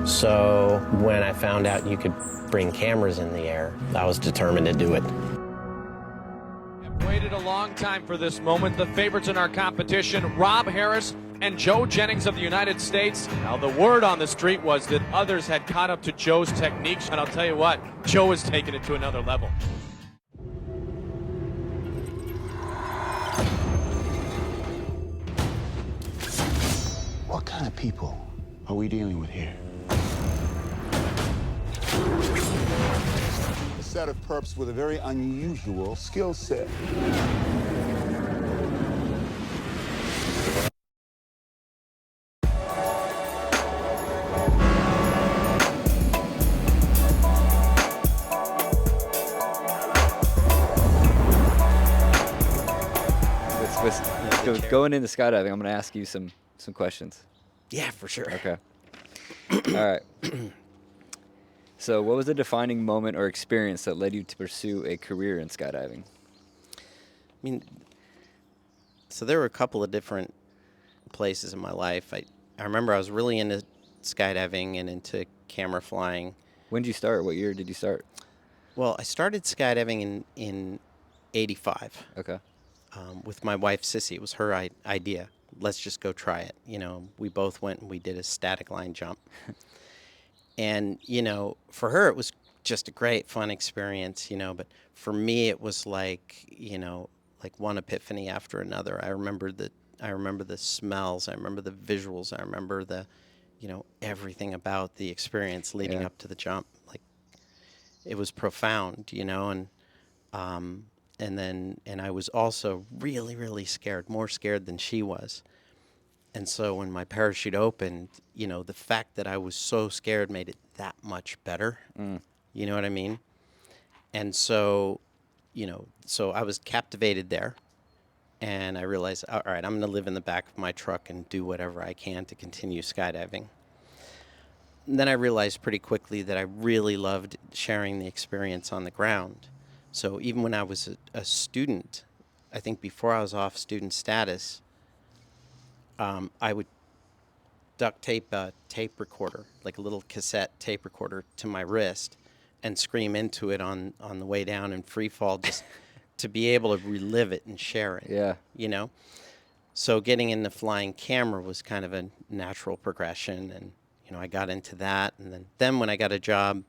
So when I found out you could bring cameras in the air, I was determined to do it. I've waited a long time for this moment. The favorites in our competition, Rob Harris and Joe Jennings of the United States. Now, the word on the street was that others had caught up to Joe's techniques, and I'll tell you what, Joe has taken it to another level. What kind of people are we dealing with here? A set of perps with a very unusual skill set. Going into skydiving, I'm going to ask you some questions. Yeah, for sure. Okay. All right. So what was the defining moment or experience that led you to pursue a career in skydiving? I mean, so there were a couple of different places in my life. I remember I was really into skydiving and into camera flying. When did you start? What year did you start? Well, I started skydiving in 85. Okay. With my wife, Sissy. It was her idea. Let's just go try it. You know, we both went and we did a static line jump. And, you know, for her, it was just a great, fun experience, you know. But for me, it was like, you know, like one epiphany after another. I remember the smells. I remember the visuals. I remember the, you know, everything about the experience leading up to the jump. Like, it was profound, you know. And I was also really, really scared, more scared than she was. And so when my parachute opened, you know, the fact that I was so scared made it that much better. You know what I mean? And so, you know, so I was captivated there. And I realized, all right, I'm going to live in the back of my truck and do whatever I can to continue skydiving. And then I realized pretty quickly that I really loved sharing the experience on the ground. So even when I was a student, I think before I was off student status, I would duct tape a tape recorder, like a little cassette tape recorder, to my wrist and scream into it on the way down in Freefall, just to be able to relive it and share it. Yeah. You know? So getting into flying camera was kind of a natural progression, and, you know, I got into that. And then when I got a job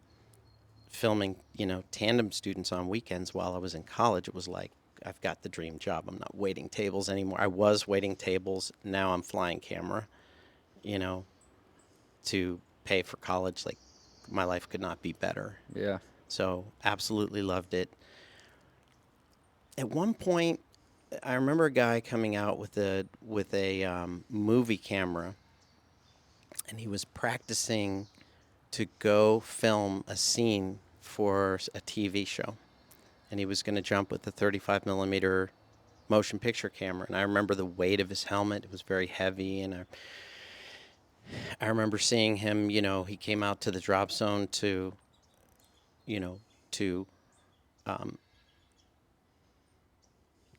filming, you know, tandem students on weekends while I was in college, it was like, I've got the dream job. I'm not waiting tables anymore. I was waiting tables. Now I'm flying camera, you know, to pay for college. Like, my life could not be better. Yeah. So absolutely loved it. At one point, I remember a guy coming out with a movie camera, and he was practicing to go film a scene for a TV show. And he was going to jump with the 35 millimeter motion picture camera. And I remember the weight of his helmet. It was very heavy. And I remember seeing him, you know, he came out to the drop zone to, you know,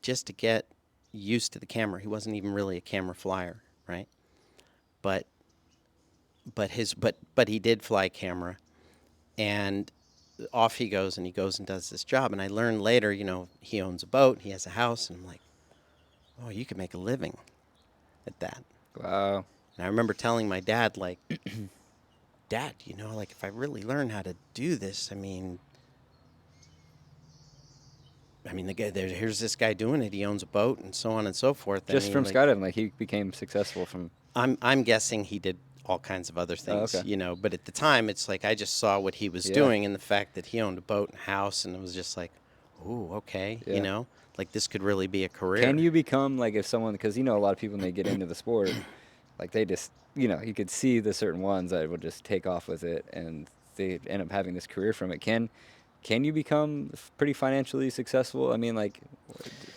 just to get used to the camera. He wasn't even really a camera flyer, right? But he did fly camera, and off he goes and does this job. And I learned later, you know, he owns a boat, he has a house, and I'm like, oh, you could make a living at that. Wow. And I remember telling my dad, like, Dad, you know, like, if I really learn how to do this, I mean, the guy there, here's this guy doing it. He owns a boat and so on and so forth. Just from skydiving, like, he became successful from. I'm guessing he did all kinds of other things, you know. But at the time, it's like I just saw what he was doing, and the fact that he owned a boat and house, and it was just like, ooh, okay, you know, like, this could really be a career. Can you become, like, if someone, because, you know, a lot of people, when they get into the sport, like, they just, you know, you could see the certain ones that would just take off with it, and they end up having this career from it. Can you become pretty financially successful? I mean, like,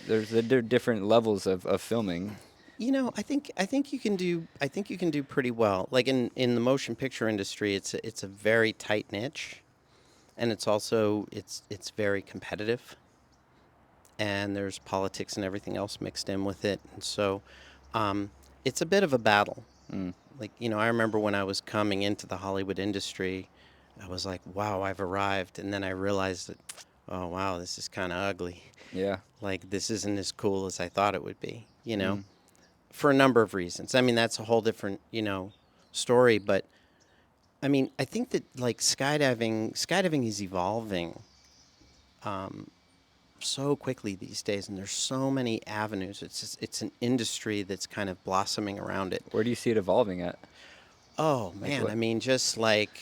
there are different levels of filming. You know, I think you can do pretty well. Like, in the motion picture industry, it's a very tight niche, and it's also it's very competitive. and there's politics and everything else mixed in with it. And so it's a bit of a battle. Like, I remember when I was coming into the Hollywood industry, I was like, wow, I've arrived. And then I realized that, oh, wow, this is kind of ugly. Yeah. Like, this isn't as cool as I thought it would be, for a number of reasons. I mean, that's a whole different, story. But, I mean, I think that, like, skydiving is evolving so quickly these days, and there's so many avenues. It's an industry that's kind of blossoming around it. Where do you see it evolving at? Oh Like man, what? I mean, just like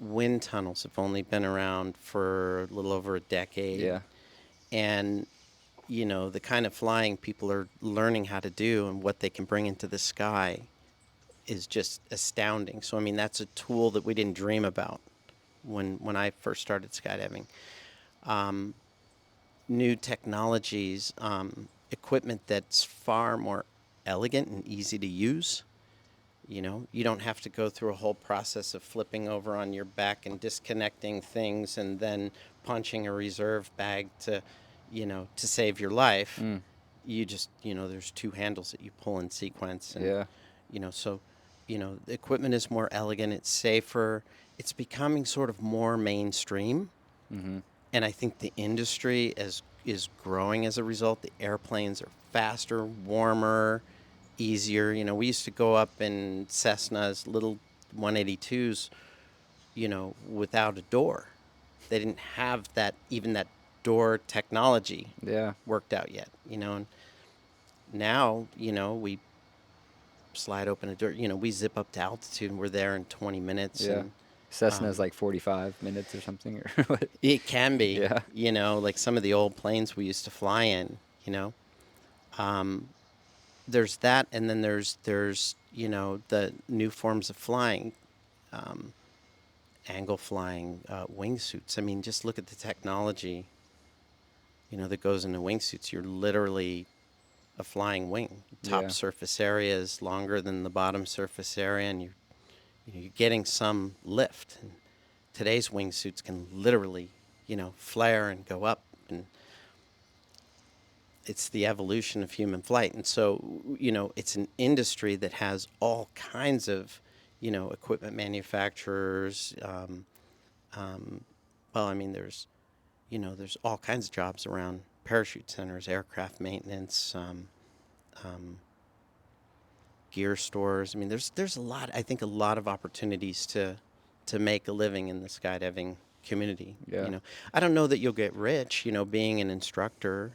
wind tunnels have only been around for a little over a decade, Yeah. and the kind of flying people are learning how to do and what they can bring into the sky is just astounding. So I mean, that's a tool that we didn't dream about when I first started skydiving. New technologies, equipment that's far more elegant and easy to use. You don't have to go through a whole process of flipping over on your back and disconnecting things and then punching a reserve bag to save your life. You just, there's two handles that you pull in sequence. And, Yeah. so, the equipment is more elegant, it's safer, it's becoming sort of more mainstream. And I think the industry is growing as a result. The airplanes are faster, warmer, easier. We used to go up in Cessna's little 182s, without a door. They didn't have even that door technology Yeah. worked out yet, And now, we slide open a door. We zip up to altitude and we're there in 20 minutes. Yeah. And Cessna's like 45 minutes or something, or what? it can be, Yeah. like some of the old planes we used to fly in, there's that, and then there's the new forms of flying, angle flying, wingsuits. I mean, just look at the technology, that goes into wingsuits. You're literally a flying wing. Top Yeah. surface area is longer than the bottom surface area, and you're getting some lift. And today's wingsuits can literally, flare and go up, and it's the evolution of human flight. And so, it's an industry that has all kinds of, equipment manufacturers. Well, I mean, there's all kinds of jobs around parachute centers, aircraft maintenance, gear stores. I mean, there's a lot. I think a lot of opportunities to make a living in the skydiving community. Yeah. I don't know that you'll get rich. Being an instructor.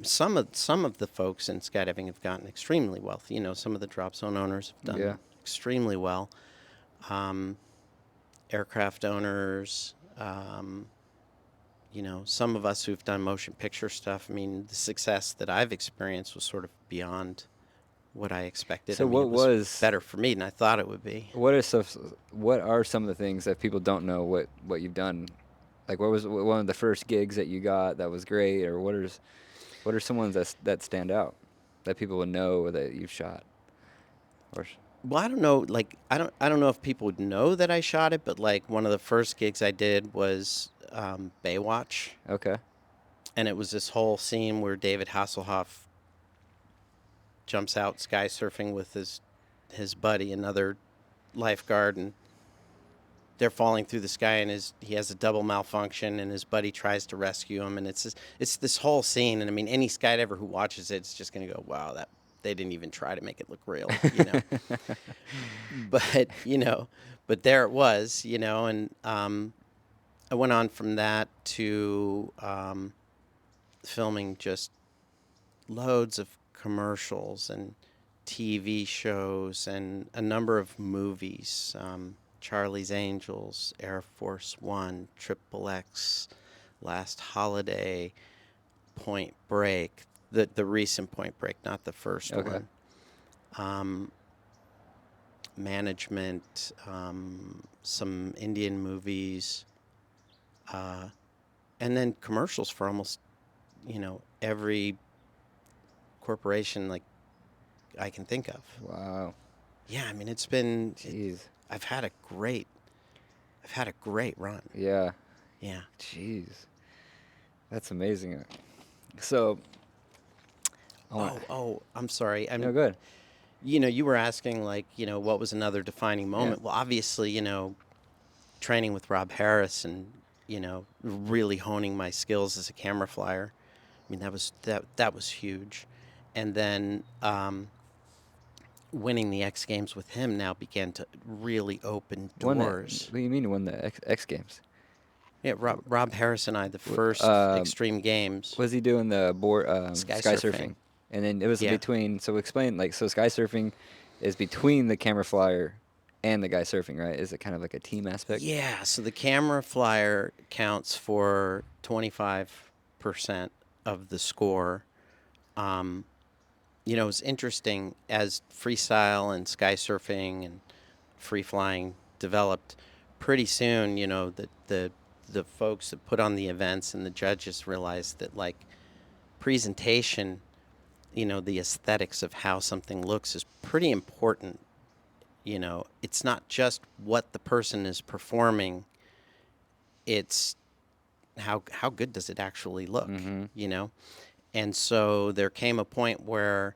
Some of the folks in skydiving have gotten extremely wealthy. Some of the drop zone owners have done Yeah. extremely well. Aircraft owners, some of us who've done motion picture stuff. I mean, the success that I've experienced was sort of beyond what I expected. So I mean, what it was was better for me than I thought it would be. what are some of the things that people don't know what you've done? Like, what was one of the first gigs that you got that was great, or what are some ones that stand out that people would know that you've shot? Or Well, I don't know. Like, I don't know if people would know that I shot it, but like one of the first gigs I did was Baywatch, okay. and it was this whole scene where David Hasselhoff jumps out sky surfing with his buddy, another lifeguard, and they're falling through the sky, and he has a double malfunction, and his buddy tries to rescue him, and it's this whole scene. And I mean, any skydiver who watches it is just going to go, wow, that they didn't even try to make it look real, but but there it was, and I went on from that to filming just loads of commercials and TV shows and a number of movies. Charlie's Angels, Air Force One, Triple X, Last Holiday, Point Break, the recent Point Break, not the first Okay. one. Management, some Indian movies, and then commercials for almost, every corporation like I can think of. Wow. Yeah, I mean, it's been. Jeez. I've had a great run. Yeah. Yeah. Jeez. That's amazing. So, I'm sorry. no, good. You were asking, like, what was another defining Yeah. moment? Well, obviously, training with Rob Harris and, really honing my skills as a camera flyer. I mean, that was huge. And then winning the X Games with him now began to really open Won that. doors. What do you mean you won the X Games? Yeah, Rob Harris and I, the first Extreme Games, Was he doing the board sky sky surfing. surfing? And then it was Yeah. between. So explain, like, so sky surfing is between the camera flyer and the guy surfing, right? Is it kind of like a team aspect? Yeah, so the camera flyer counts for 25% of the score. It's interesting as freestyle and sky surfing and free flying developed. Pretty soon, the folks that put on the events and the judges realized that, like, presentation, the aesthetics of how something looks is pretty important. It's not just what the person is performing, it's how good does it actually look, And so there came a point where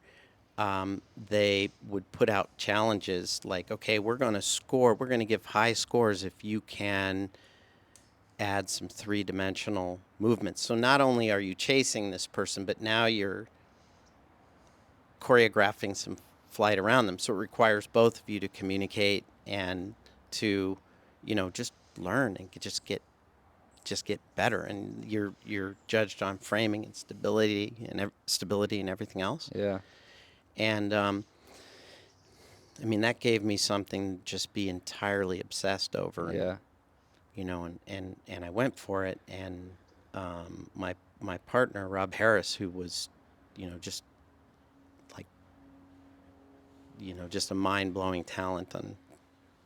they would put out challenges like, okay, we're going to give high scores if you can add some three-dimensional movements. So not only are you chasing this person, but now you're choreographing some flight around them. So it requires both of you to communicate and to, just learn and just get better. And you're judged on framing and stability and everything else. Yeah. And I mean, that gave me something to just be entirely obsessed over. Yeah. And I went for it. And my partner Rob Harris, who was, just like, just a mind-blowing talent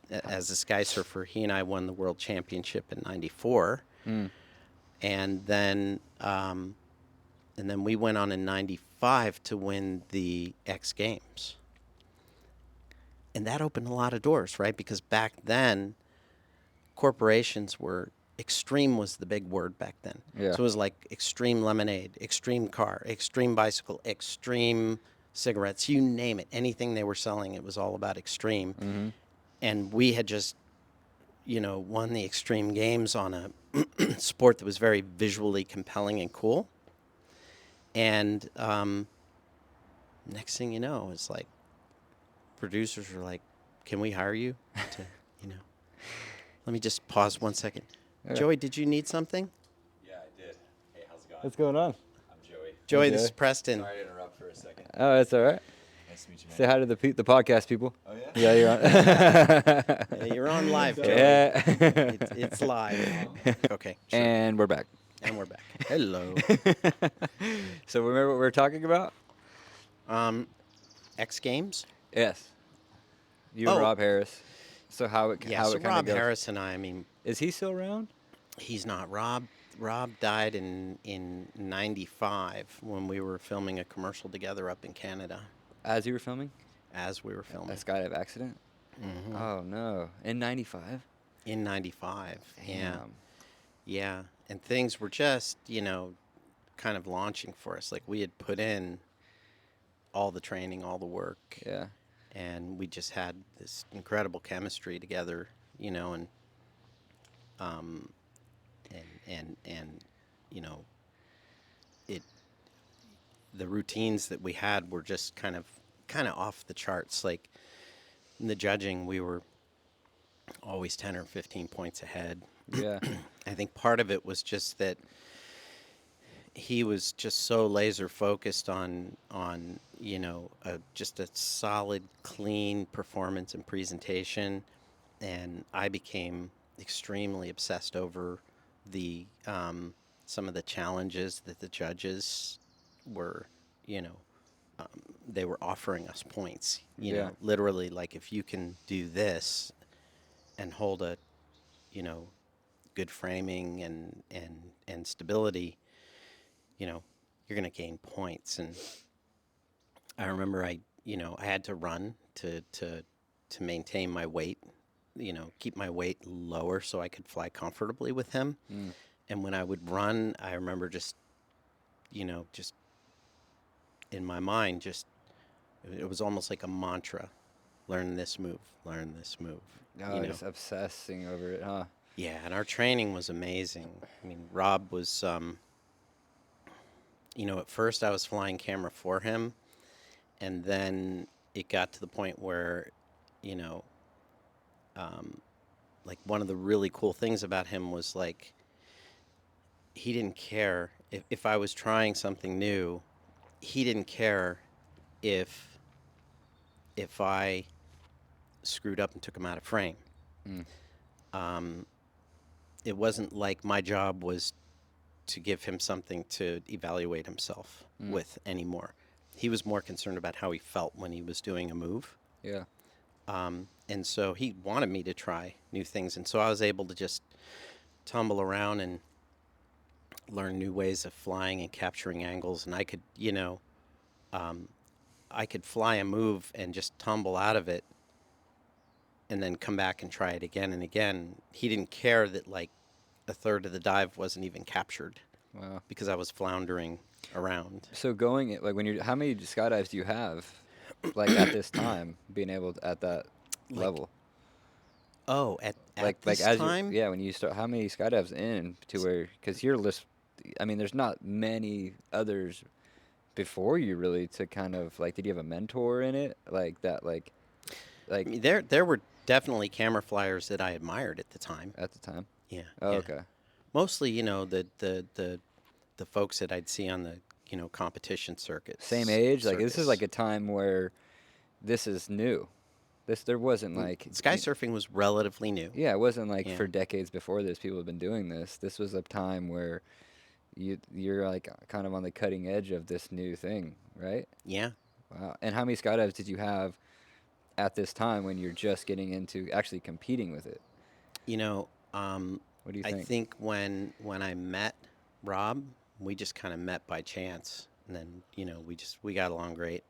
as a sky surfer. He and I won the world championship in '94, and then we went on in '95 to win the X Games, and that opened a lot of doors, right? Because back then, corporations were extreme was the big word back then. Yeah. So it was like extreme lemonade, extreme car, extreme bicycle, extreme cigarettes, you name it. Anything they were selling, it was all about extreme. And we had just, won the Extreme Games on a sport that was very visually compelling and cool. And next thing you know, it's like producers were like, can we hire you to, Let me just pause 1 second. Yeah. Joey, did you need something? Yeah, I did. Hey, how's it going? What's going on? I'm Joey. Joey, Hey, this is Joey. Preston. Sorry to interrupt for a second. Oh, that's all right. Nice to meet you, man. Say hi to the podcast people. Oh, yeah? Yeah, you're on. Yeah, you're on live, Joey. Yeah. It's live. Okay, sure. And we're back. And we're back. Hello. So remember what we were talking about? X Games? Yes. You and Oh. Rob Harris. So how it Yeah, how so it kind Rob of goes. Harris and I mean, Is he still around? he's not. Rob died in '95 when we were filming a commercial together up in Canada As you were filming? as we were A filming. skydive accident? Oh no. In '95? In '95. Yeah. Damn. Yeah. And things were just, kind of launching for us. Like, we had put in all the training, all the work. Yeah. And we just had this incredible chemistry together, and it the routines that we had were just kind of off the charts. Like, in the judging, we were always 10 or 15 points ahead. Yeah. I think part of it was just that he was just so laser focused on just a solid, clean performance and presentation, and I became extremely obsessed over the some of the challenges that the judges were, they were offering us points. Yeah. Literally, like, if you can do this and hold a, good framing and stability, you're going to gain points. And I remember I had to run to maintain my weight, keep my weight lower so I could fly comfortably with him. And when I would run, I remember just, just in my mind, just it was almost like a mantra: learn this move, learn this move. Oh, just obsessing over it, huh? Yeah, and our training was amazing. I mean, Rob was, at first I was flying camera for him, and then it got to the point where, you know, like one of the really cool things about him was like he didn't care if I was trying something new. He didn't care if I screwed up and took him out of frame. Mm. It wasn't like my job was to give him something to evaluate himself with anymore. He was more concerned about how he felt when he was doing a move. Yeah. And so he wanted me to try new things. And so I was able to just tumble around and learn new ways of flying and capturing angles. And I could, I could fly a move and just tumble out of it and then come back and try it again and again. He didn't care that like a third of the dive wasn't even captured Wow. because I was floundering around. So going it like when you're, how many skydives do you have, like at this time, being able to, at that Like, level? oh, at Like this as you, time, yeah, when you start, how many skydives in to where, because your list, I mean, there's not many others before you really to kind of like, did you have a mentor in it like that, I like mean, there were definitely camera flyers that I admired at the time. at the time? Yeah, Oh, yeah. okay. Mostly, the folks that I'd see on the competition Same circuits age, like this is like circus. a time where this is new. This there wasn't like Sky surfing was relatively new. yeah, it wasn't like Yeah, for decades before this people have been doing this. This was a time where you're like kind of on the cutting edge of this new thing, right? yeah. Wow. And how many skydives did you have at this time when you're just getting into actually competing with it? You know, What do you I think? think when I met Rob, we just kind of met by chance, and then we got along great.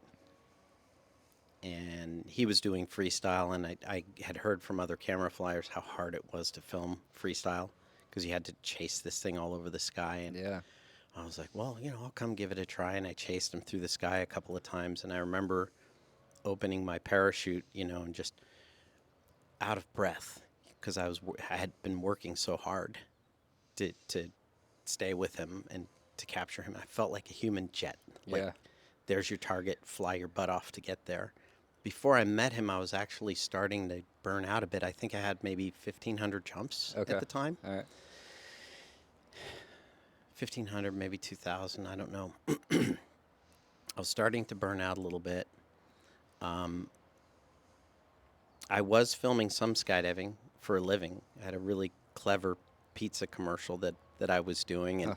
And he was doing freestyle, and I had heard from other camera flyers how hard it was to film freestyle because you had to chase this thing all over the sky. And Yeah. I was like, well, I'll come give it a try. And I chased him through the sky a couple of times, and I remember opening my parachute, and just out of breath because I had been working so hard to stay with him and to capture him. I felt like a human jet. Like, Yeah. there's your target, fly your butt off to get there. Before I met him, I was actually starting to burn out a bit. I think I had maybe 1,500 jumps Okay. at the time. All right. 1,500, maybe 2,000. I don't know. I was starting to burn out a little bit. I was filming some skydiving for a living. I had a really clever pizza commercial that I was doing, and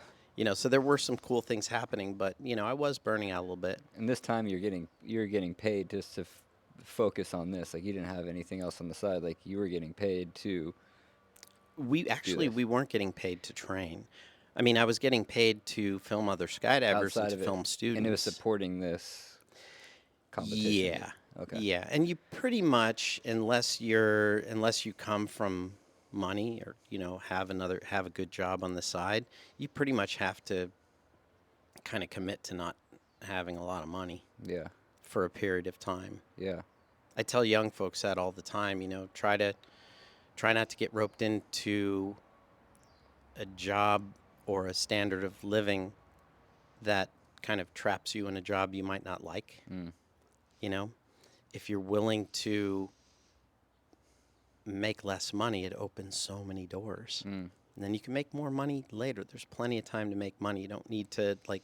so there were some cool things happening. But I was burning out a little bit. And this time you're getting paid just to focus on this. Like you didn't have anything else on the side. Like you were getting paid to do this We weren't getting paid to train. I mean, I was getting paid to film other skydivers and outside to of it, film students. and it was supporting this competition. Yeah. Okay. Yeah, and you pretty much, unless you come from money or have a good job on the side, you pretty much have to kind of commit to not having a lot of money Yeah. for a period of time. Yeah. I tell young folks that all the time, try not to get roped into a job or a standard of living that kind of traps you in a job you might not like. Mm. If you're willing to make less money, it opens so many doors. Mm. And then you can make more money later. There's plenty of time to make money. You don't need to like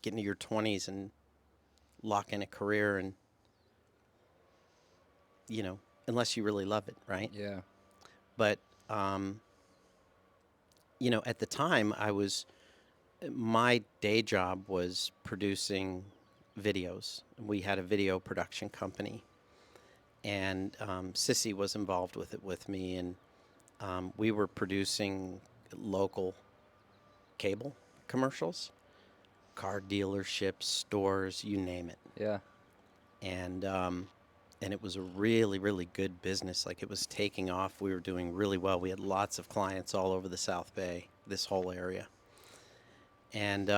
get into your 20s and lock in a career and unless you really love it, right? Yeah. But at the time my day job was producing videos. We had a video production company, and Sissy was involved with it with me, and we were producing local cable commercials, car dealerships, stores, you name it. Yeah. And and it was a really, really good business. Like, it was taking off. We were doing really well. We had lots of clients all over the South Bay, this whole area. And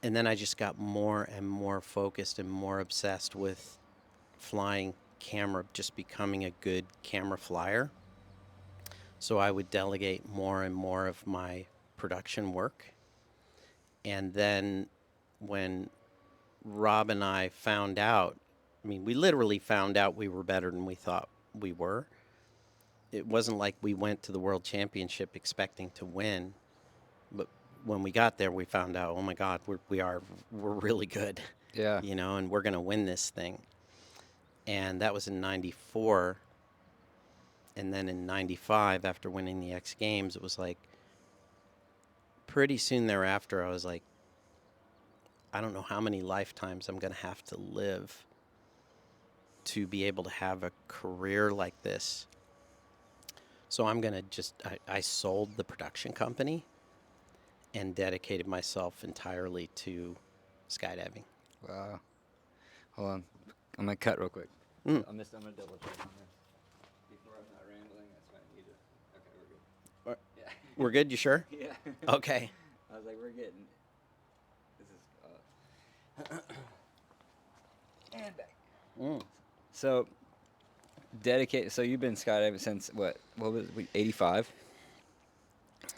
then I just got more and more focused and more obsessed with flying camera, just becoming a good camera flyer. So I would delegate more and more of my production work. And then when Rob and I found out, I mean, we literally found out we were better than we thought we were. It wasn't like we went to the World Championship expecting to win, but when we got there, we found out, oh my God, we're really good, Yeah. you know, and we're going to win this thing. And that was in '94. And then in '95, after winning the X Games, it was like pretty soon thereafter, I was like, I don't know how many lifetimes I'm going to have to live to be able to have a career like this. So I'm going to I sold the production company and dedicated myself entirely to skydiving. Wow. Hold on. I'm going to cut real quick. Mm. I'm going to double check on this. Before I'm not rambling, that's why I need to. Okay, we're good. Yeah. We're good? You sure? Yeah. Okay. I was like, we're getting. This is. And back. Mm. So, dedicated. So you've been skydiving since what? What was it? 85?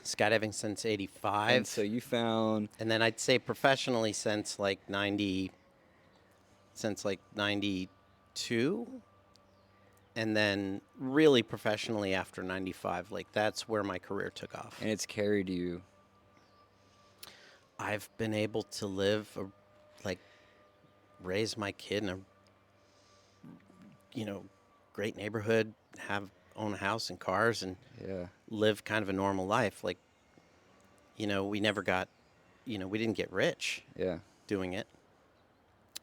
Skydiving since '85. And so you found. And then I'd say professionally since like 92. And then really professionally after '95. Like, that's where my career took off. And it's carried you. I've been able to live, raise my kid in a, great neighborhood, own a house and cars, and Yeah. live kind of a normal life. Like, we never got, we didn't get rich Yeah. doing it,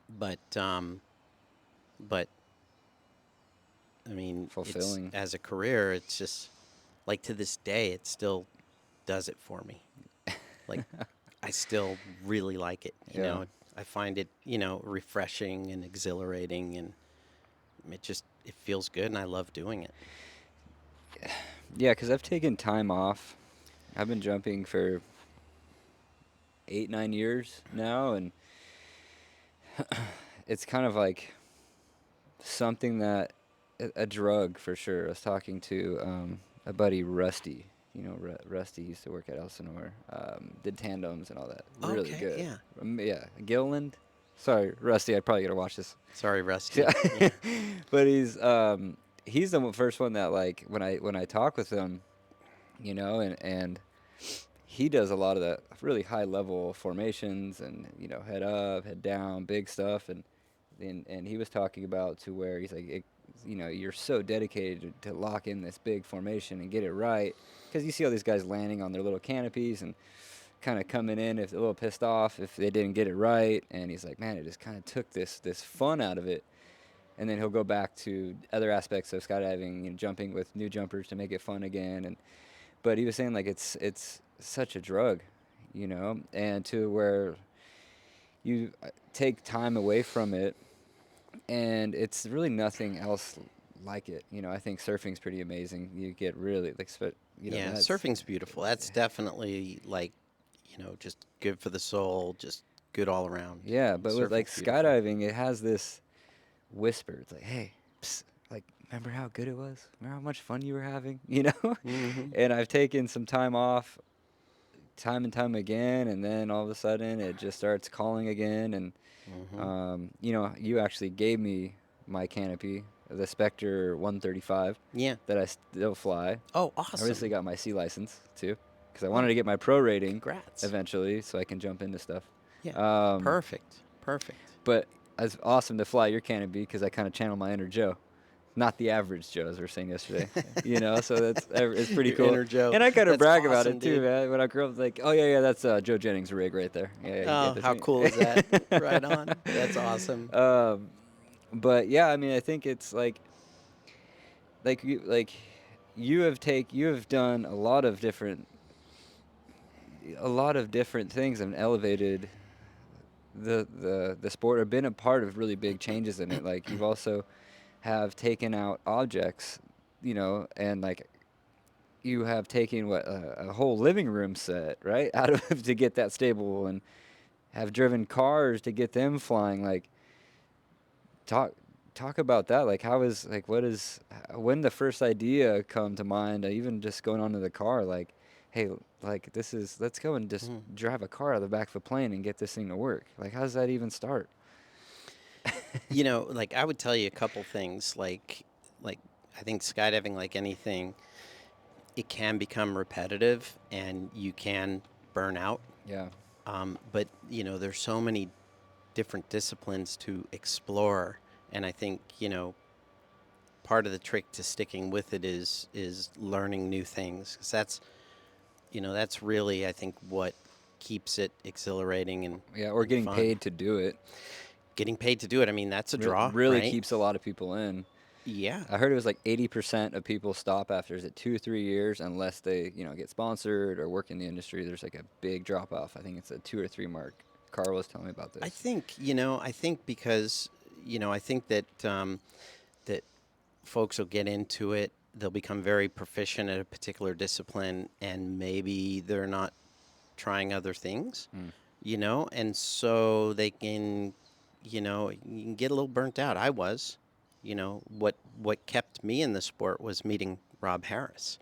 but I mean, Fulfilling. as a career, it's just like, to this day, it still does it for me. Like, I still really like it. You Yeah. know, I find it, refreshing and exhilarating, and it feels good, and I love doing it. Yeah, because I've taken time off. I've been jumping for 8, 9 years now, and it's kind of like something that a drug for sure. I was talking to a buddy, Rusty. Rusty used to work at Elsinore, did tandems and all that. Really Okay, good. yeah. Yeah, Gilland. Sorry, Rusty. I'd probably gotta watch this. Sorry, Rusty. Yeah. Yeah. But he's the first one that, like, when I talk with him, and he does a lot of the really high level formations and head up, head down, big stuff, and he was talking about to where he's like, you're so dedicated to lock in this big formation and get it right, because you see all these guys landing on their little canopies and kind of coming in if a little pissed off if they didn't get it right, and he's like, man, it just kind of took this fun out of it. And then he'll go back to other aspects of skydiving, jumping with new jumpers to make it fun again. But he was saying, like, it's such a drug, and to where you take time away from it, and it's really nothing else like it. I think surfing's pretty amazing. You get really Yeah, surfing's beautiful. That's definitely, like, just good for the soul, just good all around. Yeah, but with, like, Surfing's beautiful. skydiving, it has this whisper. It's like, hey, psst, like, remember how good it was? Remember how much fun you were having? Mhm. And I've taken some time off, time and time again, and then all of a sudden it just starts calling again. And Mhm. you actually gave me my canopy, the Spectre 135, Yeah. that I still fly. Oh, I awesome. recently got my C license too, because I Oh, wanted to get my pro rating congrats. eventually, so I can jump into stuff. Yeah. Perfect. But it's awesome to fly your canopy, because I kind of channel my inner Joe. Not the average Joe, as we were saying yesterday. So it's pretty Your cool. inner Joe. And I kind of That's brag about awesome, it too, dude. man. When I grew up, like, oh yeah, that's Joe Jennings' rig right there. Yeah, you Oh, get this how thing. cool is that? Right on. That's awesome. But yeah, I mean, I think it's like you have done a lot of different things and elevated the sport or been a part of really big changes in it. Like you've also have taken out objects, you know, and like you have taken what a whole living room set right out of to get that stable, and have driven cars to get them flying. Like talk talk about that. Like how is like what is when the first idea come to mind? Even just going onto the car, like, hey, like this is let's go and just drive a car out of the back of a plane and get this thing to work. Like how does that even start? You know, like I would tell you a couple things. Like I think skydiving, like anything, it can become repetitive and you can burn out. Yeah. But you know, there's so many different disciplines to explore, and I think part of the trick to sticking with it is learning new things. 'Cause that's really I think what keeps it exhilarating Yeah, or and getting fun. paid to do it. Getting paid to do it. I mean, that's a draw, Really right? keeps a lot of people in. Yeah. I heard it was like 80% of people stop after is it 2 or 3 years unless they get sponsored or work in the industry. There's like a big drop off. I think it's a 2 or 3 mark. Carl was telling me about I this. think, I think because, I think that folks will get into it, they'll become very proficient at a particular discipline, and maybe they're not trying other things, and so they can, you can get a little burnt out. I was, what kept me in the sport was meeting Rob Harris.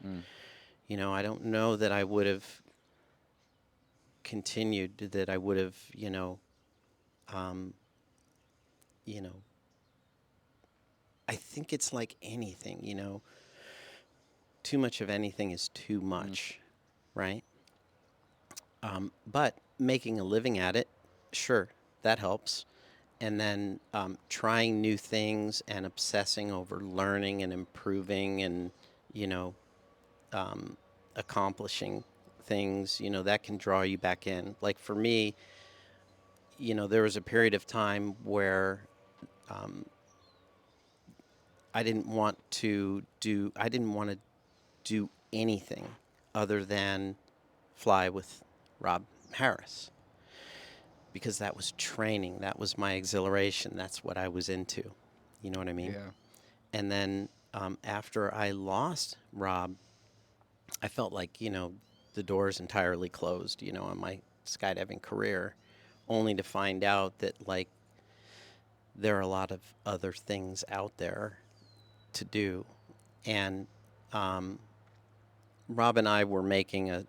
I don't know that I would have continued, that I would have, um, you know, I think it's like anything, too much of anything is too much, right? But making a living at it, sure, that helps. And then trying new things and obsessing over learning and improving and, you know, accomplishing things, that can draw you back in. Like for me, there was a period of time where I didn't want to do anything other than fly with Rob Harris because that was training. That was my exhilaration. That's what I was into. You know what I mean? Yeah. And then after I lost Rob, I felt like, the doors entirely closed, on my skydiving career, only to find out that, like, there are a lot of other things out there to do. And Rob and I were making a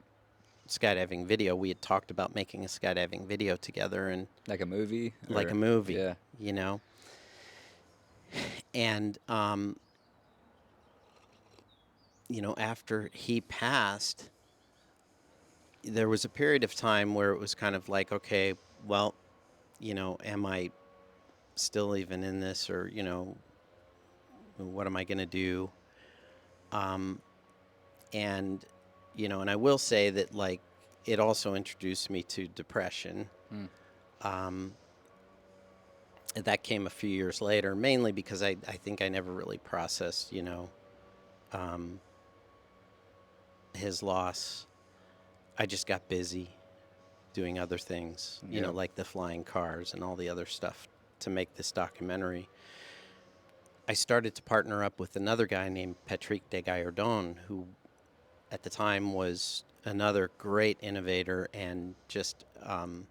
skydiving video. We had talked about making a skydiving video together, and Like a movie? like Or, a movie, yeah. And after he passed, there was a period of time where it was kind of like, okay, well, am I still even in this, or what am I going to do? And and I will say that, like, it also introduced me to depression. And that came a few years later, mainly because I think I never really processed, um, his loss. I just got busy doing other things, Yeah. like the flying cars and all the other stuff to make this documentary. I started to partner up with another guy named Patrick de Gallardon, who at the time was another great innovator and just an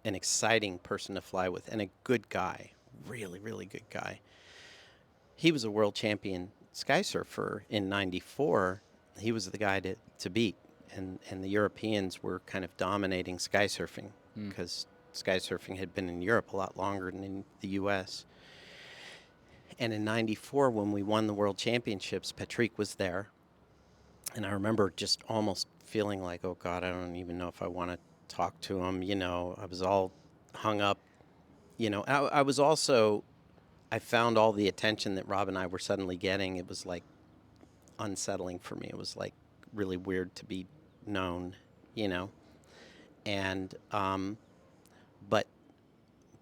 exciting person to fly with, and a good guy, really, really good guy. He was a world champion sky surfer in '94. He was the guy to beat, and the Europeans were kind of dominating sky surfing because sky surfing had been in Europe a lot longer than in the U.S. And in '94, when we won the world championships, Patrick was there. And I remember just almost feeling like, oh, God, I don't even know if I want to talk to him. I was all hung up. I was also, I found all the attention that Rob and I were suddenly getting. It was like unsettling for me. It was like really weird to be known, you know. And, but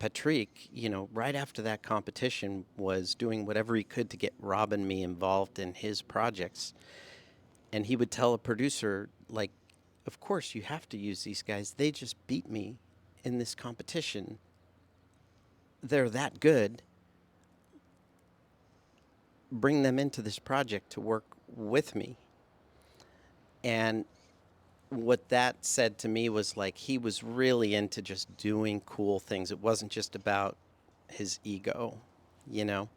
Patrick, right after that competition was doing whatever he could to get Rob and me involved in his projects. And he would tell a producer, like, of course you have to use these guys. They just beat me in this competition. they're that good, bring them into this project to work with me. And what that said to me was like he was really into just doing cool things. It wasn't just about his ego, you know.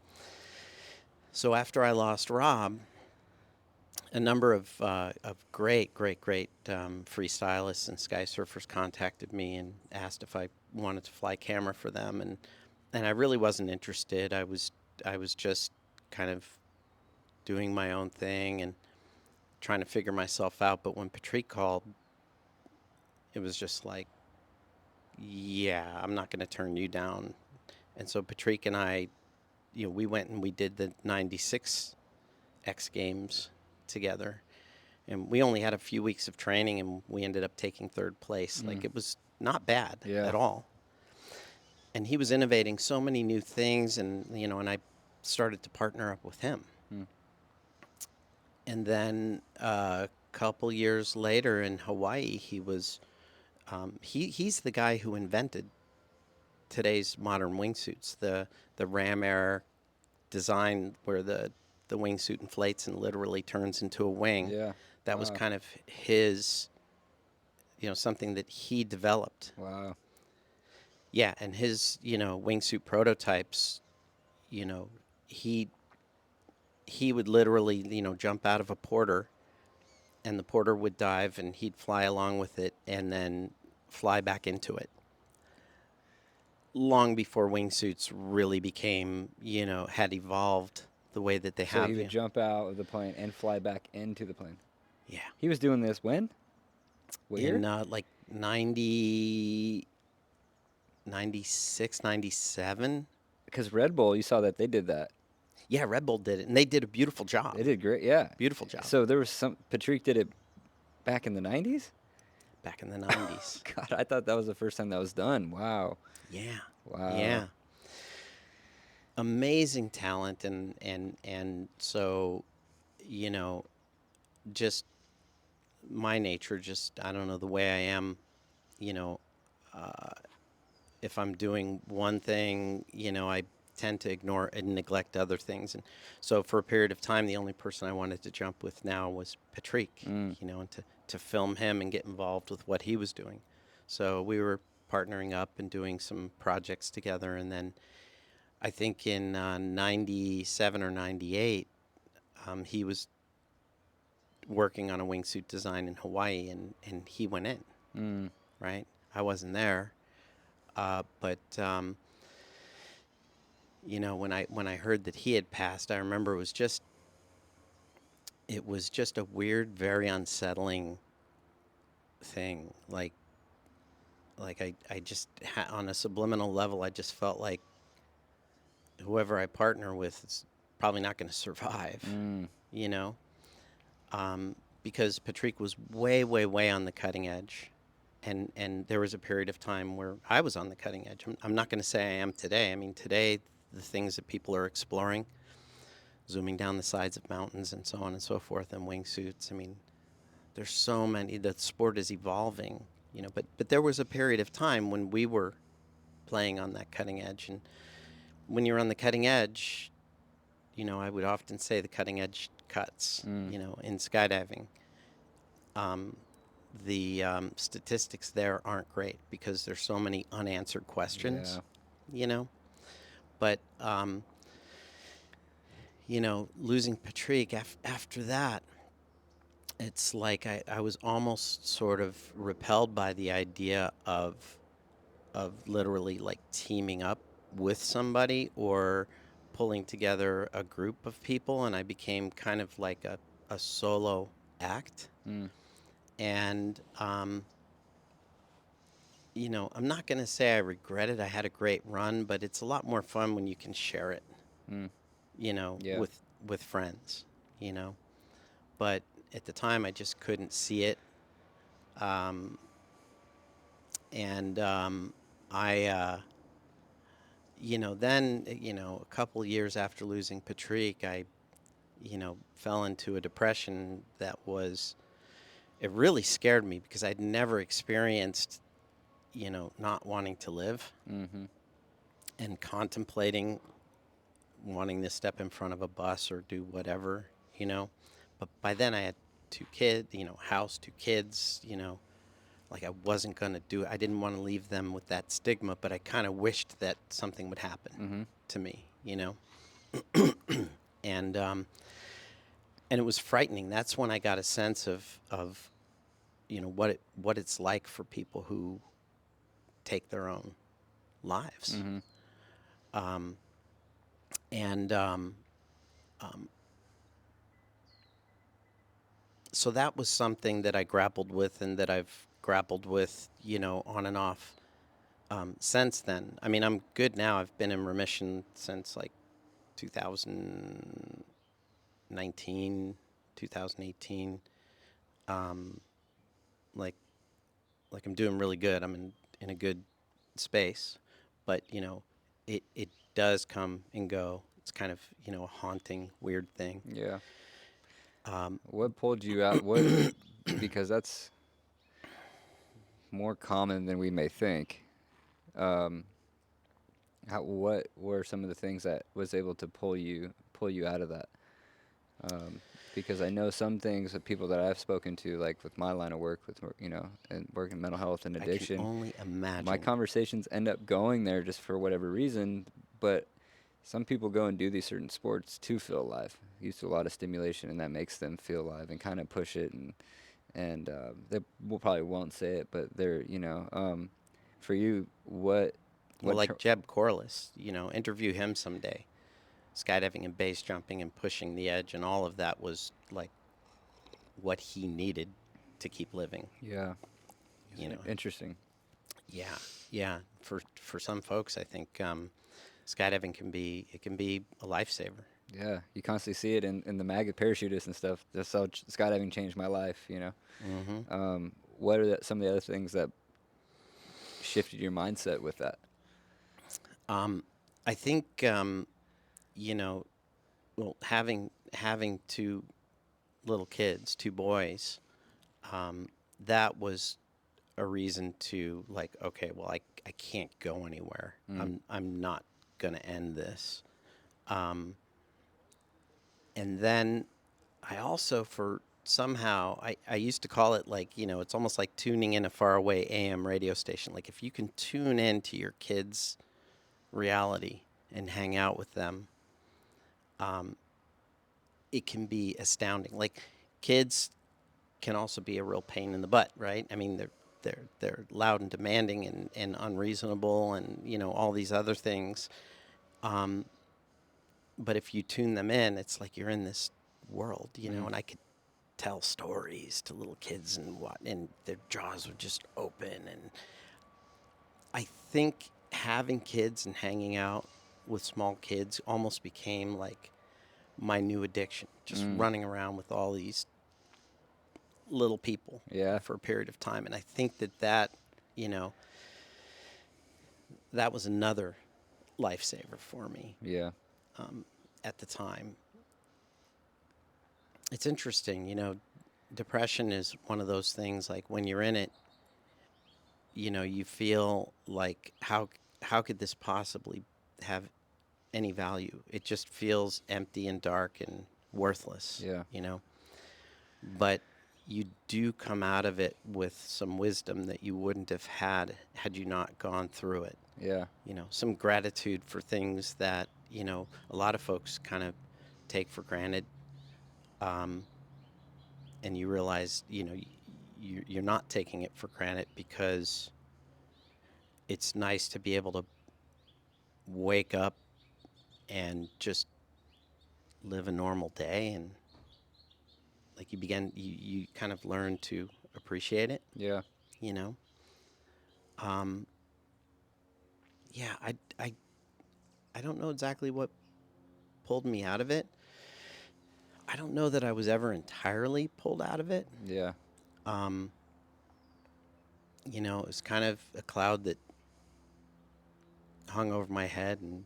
So after I lost Rob, a number of great freestylists and sky surfers contacted me and asked if I wanted to fly camera for them, and I really wasn't interested. I was just kind of doing my own thing and trying to figure myself out. But when Patrick called, it was just like, yeah, I'm not going to turn you down. And so Patrick and I, we went and we did the '96 X Games together. And we only had a few weeks of training, and we ended up taking third place. Like, it was not bad Yeah. at all. And he was innovating so many new things, and and I started to partner up with him. And then a couple years later in Hawaii, he was he's the guy who invented today's modern wingsuits, the ram air design where the wingsuit inflates and literally turns into a wing. Yeah. That was Wow. kind of his, something that he developed. Wow. Yeah, and his, wingsuit prototypes, you know, he he would literally, jump out of a porter, and the porter would dive and he'd fly along with it and then fly back into it. Long before wingsuits really became, had evolved the way that they So have. he would jump out of the plane and fly back into the plane. Yeah. He was doing this when? What year? In like 90, 96, 97. Because Red Bull, you saw that they did that. Yeah, Red Bull did it, and they did a beautiful job. They did great. Yeah. Beautiful job. So there was Patrick did it back in the 90s? Back in the 90s. God, I thought that was the first time that was done. Wow. Yeah. Wow. Yeah. Amazing talent, and so, just my nature, just I don't know, the way I am, you know, if I'm doing one thing, I tend to ignore and neglect other things. And so for a period of time, the only person I wanted to jump with now was Patrick, and to film him and get involved with what he was doing. So we were partnering up and doing some projects together. And then I think in 97 or 98, he was working on a wingsuit design in Hawaii, and he went in, right? I wasn't there. But when I heard that he had passed, I remember it was just a weird, very unsettling thing. I just on a subliminal level, I just felt like whoever I partner with is probably not going to survive, you know, because Patrick was way, way, way on the cutting edge. And there was a period of time where I was on the cutting edge. I'm not going to say I am today. I mean, today, the things that people are exploring, zooming down the sides of mountains and so on and so forth, and wingsuits. I mean, there's so many. The sport is evolving, but there was a period of time when we were playing on that cutting edge. And when you're on the cutting edge, I would often say the cutting edge cuts, in skydiving. The statistics there aren't great because there's so many unanswered questions, But, losing Patrick after that, it's like I was almost sort of repelled by the idea of literally like teaming up with somebody or pulling together a group of people, and I became kind of like a solo act. And, I'm not going to say I regret it. I had a great run, but it's a lot more fun when you can share it, Yeah. with friends, But at the time, I just couldn't see it. And then, a couple years after losing Patrick, I, fell into a depression that it really scared me because I'd never experienced, not wanting to live. and contemplating wanting to step in front of a bus or do whatever, you know. But by then I had 2 kids, house, 2 kids, like I wasn't going to do it. I didn't want to leave them with that stigma, but I kind of wished that something would happen to me, and and it was frightening. That's when I got a sense of what it's like for people who take their own lives. And so that was something that I grappled with, and that I've grappled with, on and off since then. I mean, I'm good now. I've been in remission since like 2019, 2018. Like, I'm doing really good. I'm in a good space, but it does come and go. It's kind of a haunting, weird thing. Yeah. What pulled you out? What? Because that's more common than we may think. What were some of the things that was able to pull you out of that? Because I know some things that people that I've spoken to, like with my line of work, and work in mental health and I can addiction, only imagine. my conversations end up going there just for whatever reason. But some people go and do these certain sports to feel alive, used to a lot of stimulation, and that makes them feel alive and kind of push it. And they will probably won't say it, but for you, Well, what? like Jeb Corliss, interview him someday. Skydiving and base jumping and pushing the edge and all of that was like what he needed to keep living. Yeah, You know, interesting. yeah, yeah. For some folks, I think skydiving can be a lifesaver. Yeah, you constantly see it in the maggot parachutists and stuff. That's how skydiving changed my life. What are some of the other things that shifted your mindset with that? I think you know, well, having 2 little kids, 2 boys, that was a reason to like, okay, well, I can't go anywhere. I'm not gonna end this. And then I also, for somehow, I used to call it like, it's almost like tuning in a faraway AM radio station. Like if you can tune into your kids' reality and hang out with them, it can be astounding. Like kids can also be a real pain in the butt, right? I mean, they're loud and demanding and unreasonable and all these other things. But if you tune them in, it's like you're in this world, and I could tell stories to little kids and their jaws would just open. And I think having kids and hanging out with small kids almost became like my new addiction, just running around with all these little people Yeah. for a period of time. And I think that that was another lifesaver for me Yeah. at the time. It's interesting, depression is one of those things, like when you're in it, you feel like how could this possibly have any value? It just feels empty and dark and worthless, Yeah. But you do come out of it with some wisdom that you wouldn't have had you not gone through it. Yeah. Some gratitude for things that, a lot of folks kind of take for granted. And you realize, you're not taking it for granted, because it's nice to be able to wake up and just live a normal day. And like you kind of learn to appreciate it, Yeah. you know? Yeah, I don't know exactly what pulled me out of it. I don't know that I was ever entirely pulled out of it. Yeah. It was kind of a cloud that hung over my head and,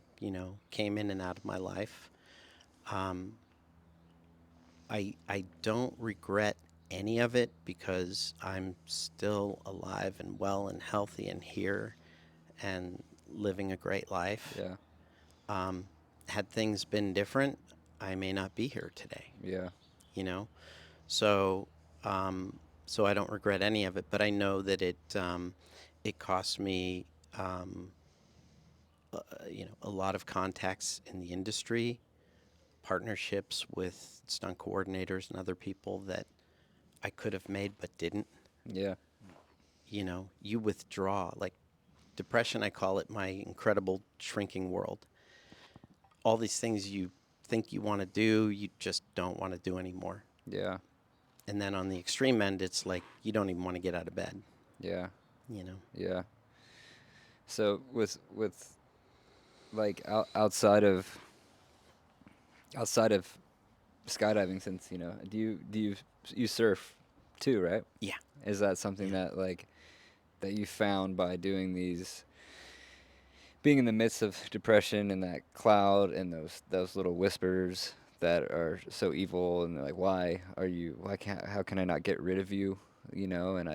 came in and out of my life. I don't regret any of it, because I'm still alive and well and healthy and here and living a great life. Yeah. Had things been different, I may not be here today, Yeah. you know? So, so I don't regret any of it, but I know that it cost me, a lot of contacts in the industry, partnerships with stunt coordinators and other people that I could have made but didn't. Yeah. You withdraw. Like depression, I call it my incredible shrinking world. All these things you think you want to do, you just don't want to do anymore. Yeah. And then on the extreme end, it's like you don't even want to get out of bed, Yeah. you know? Yeah. So with like outside of skydiving, since do you surf too, right? Yeah. Is that something Yeah. that you found by doing these, being in the midst of depression and that cloud and those little whispers that are so evil, and they're like, why can't how can I not get rid of you, and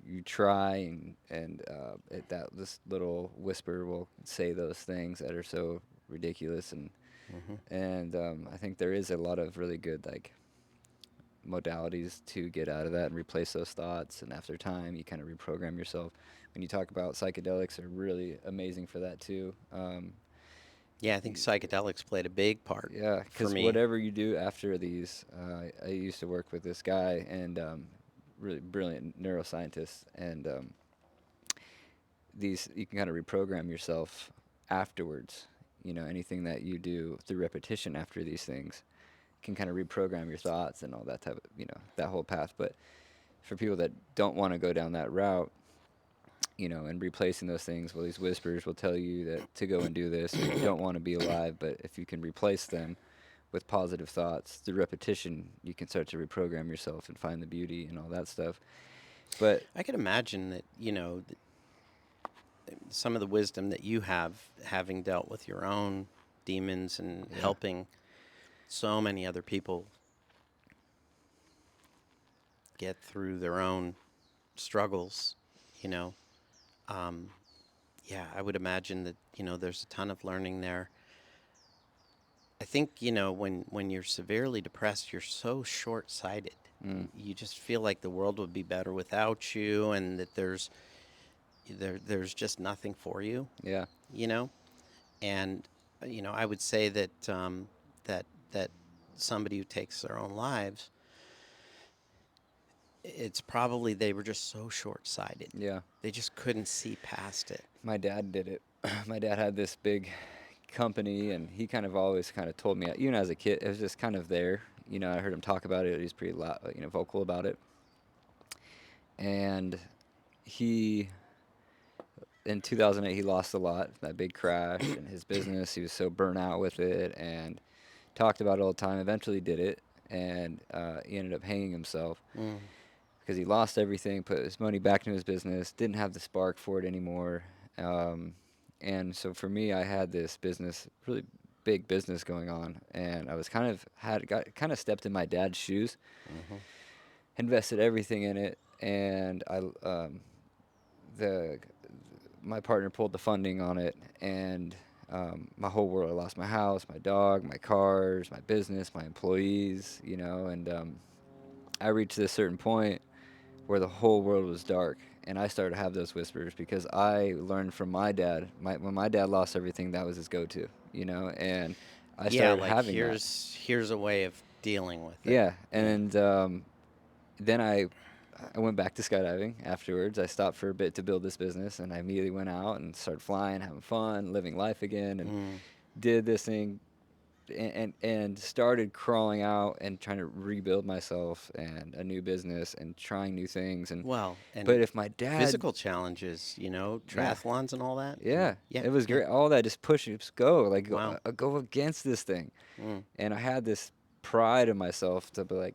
you try, that this little whisper will say those things that are so ridiculous, and I think there is a lot of really good like modalities to get out of that and replace those thoughts, and after time you kind of reprogram yourself. When you talk about psychedelics, are really amazing for that too. Yeah, I think psychedelics played a big part Yeah, for because me. whatever you do after these, I used to work with this guy, and really brilliant neuroscientist, and these, you can kind of reprogram yourself afterwards. Anything that you do through repetition after these things can kind of reprogram your thoughts and all that type of, that whole path. But for people that don't want to go down that route, and replacing those things, well, these whispers will tell you that to go and do this, or you don't want to be alive. But if you can replace them with positive thoughts through repetition, you can start to reprogram yourself and find the beauty and all that stuff. But I could imagine that, some of the wisdom that you have, having dealt with your own demons and yeah, helping so many other people get through their own struggles, you know, um, yeah, I would imagine that, there's a ton of learning there. I think, when you're severely depressed, you're so short-sighted. You just feel like the world would be better without you, and that there's just nothing for you, yeah, you know? And I would say that that somebody who takes their own lives, it's probably they were just so short-sighted. yeah. They just couldn't see past it. My dad did it. My dad had this big company, and he kind of always kind of told me, even as a kid, it was just kind of there. I heard him talk about it. He's pretty loud, vocal about it. And he, in 2008, he lost a lot, that big crash in his business. He was so burnt out with it, and talked about it all the time. Eventually did it, and he ended up hanging himself Mm. because he lost everything, put his money back into his business, didn't have the spark for it anymore. And so for me, I had this business, really big business going on, and I was kind of stepped in my dad's shoes, invested everything in it, and the my partner pulled the funding on it, and my whole world. I lost my house, my dog, my cars, my business, my employees, and I reached this certain point where the whole world was dark, and I started to have those whispers because I learned from my dad. When my dad lost everything, that was his go-to, and I Yeah, started like having that. here's a way of dealing with it. Yeah, Yeah. and then I went back to skydiving afterwards. I stopped for a bit to build this business, and I immediately went out and started flying, having fun, living life again, and Mm. did this thing, and started crawling out and trying to rebuild myself and a new business and trying new things. And Well, but and if my dad, physical challenges, yeah, triathlons and all that. yeah, Yeah, it was yeah. great. All that, just push, just go, like Wow. go against this thing. Mm. And I had this pride in myself to be like,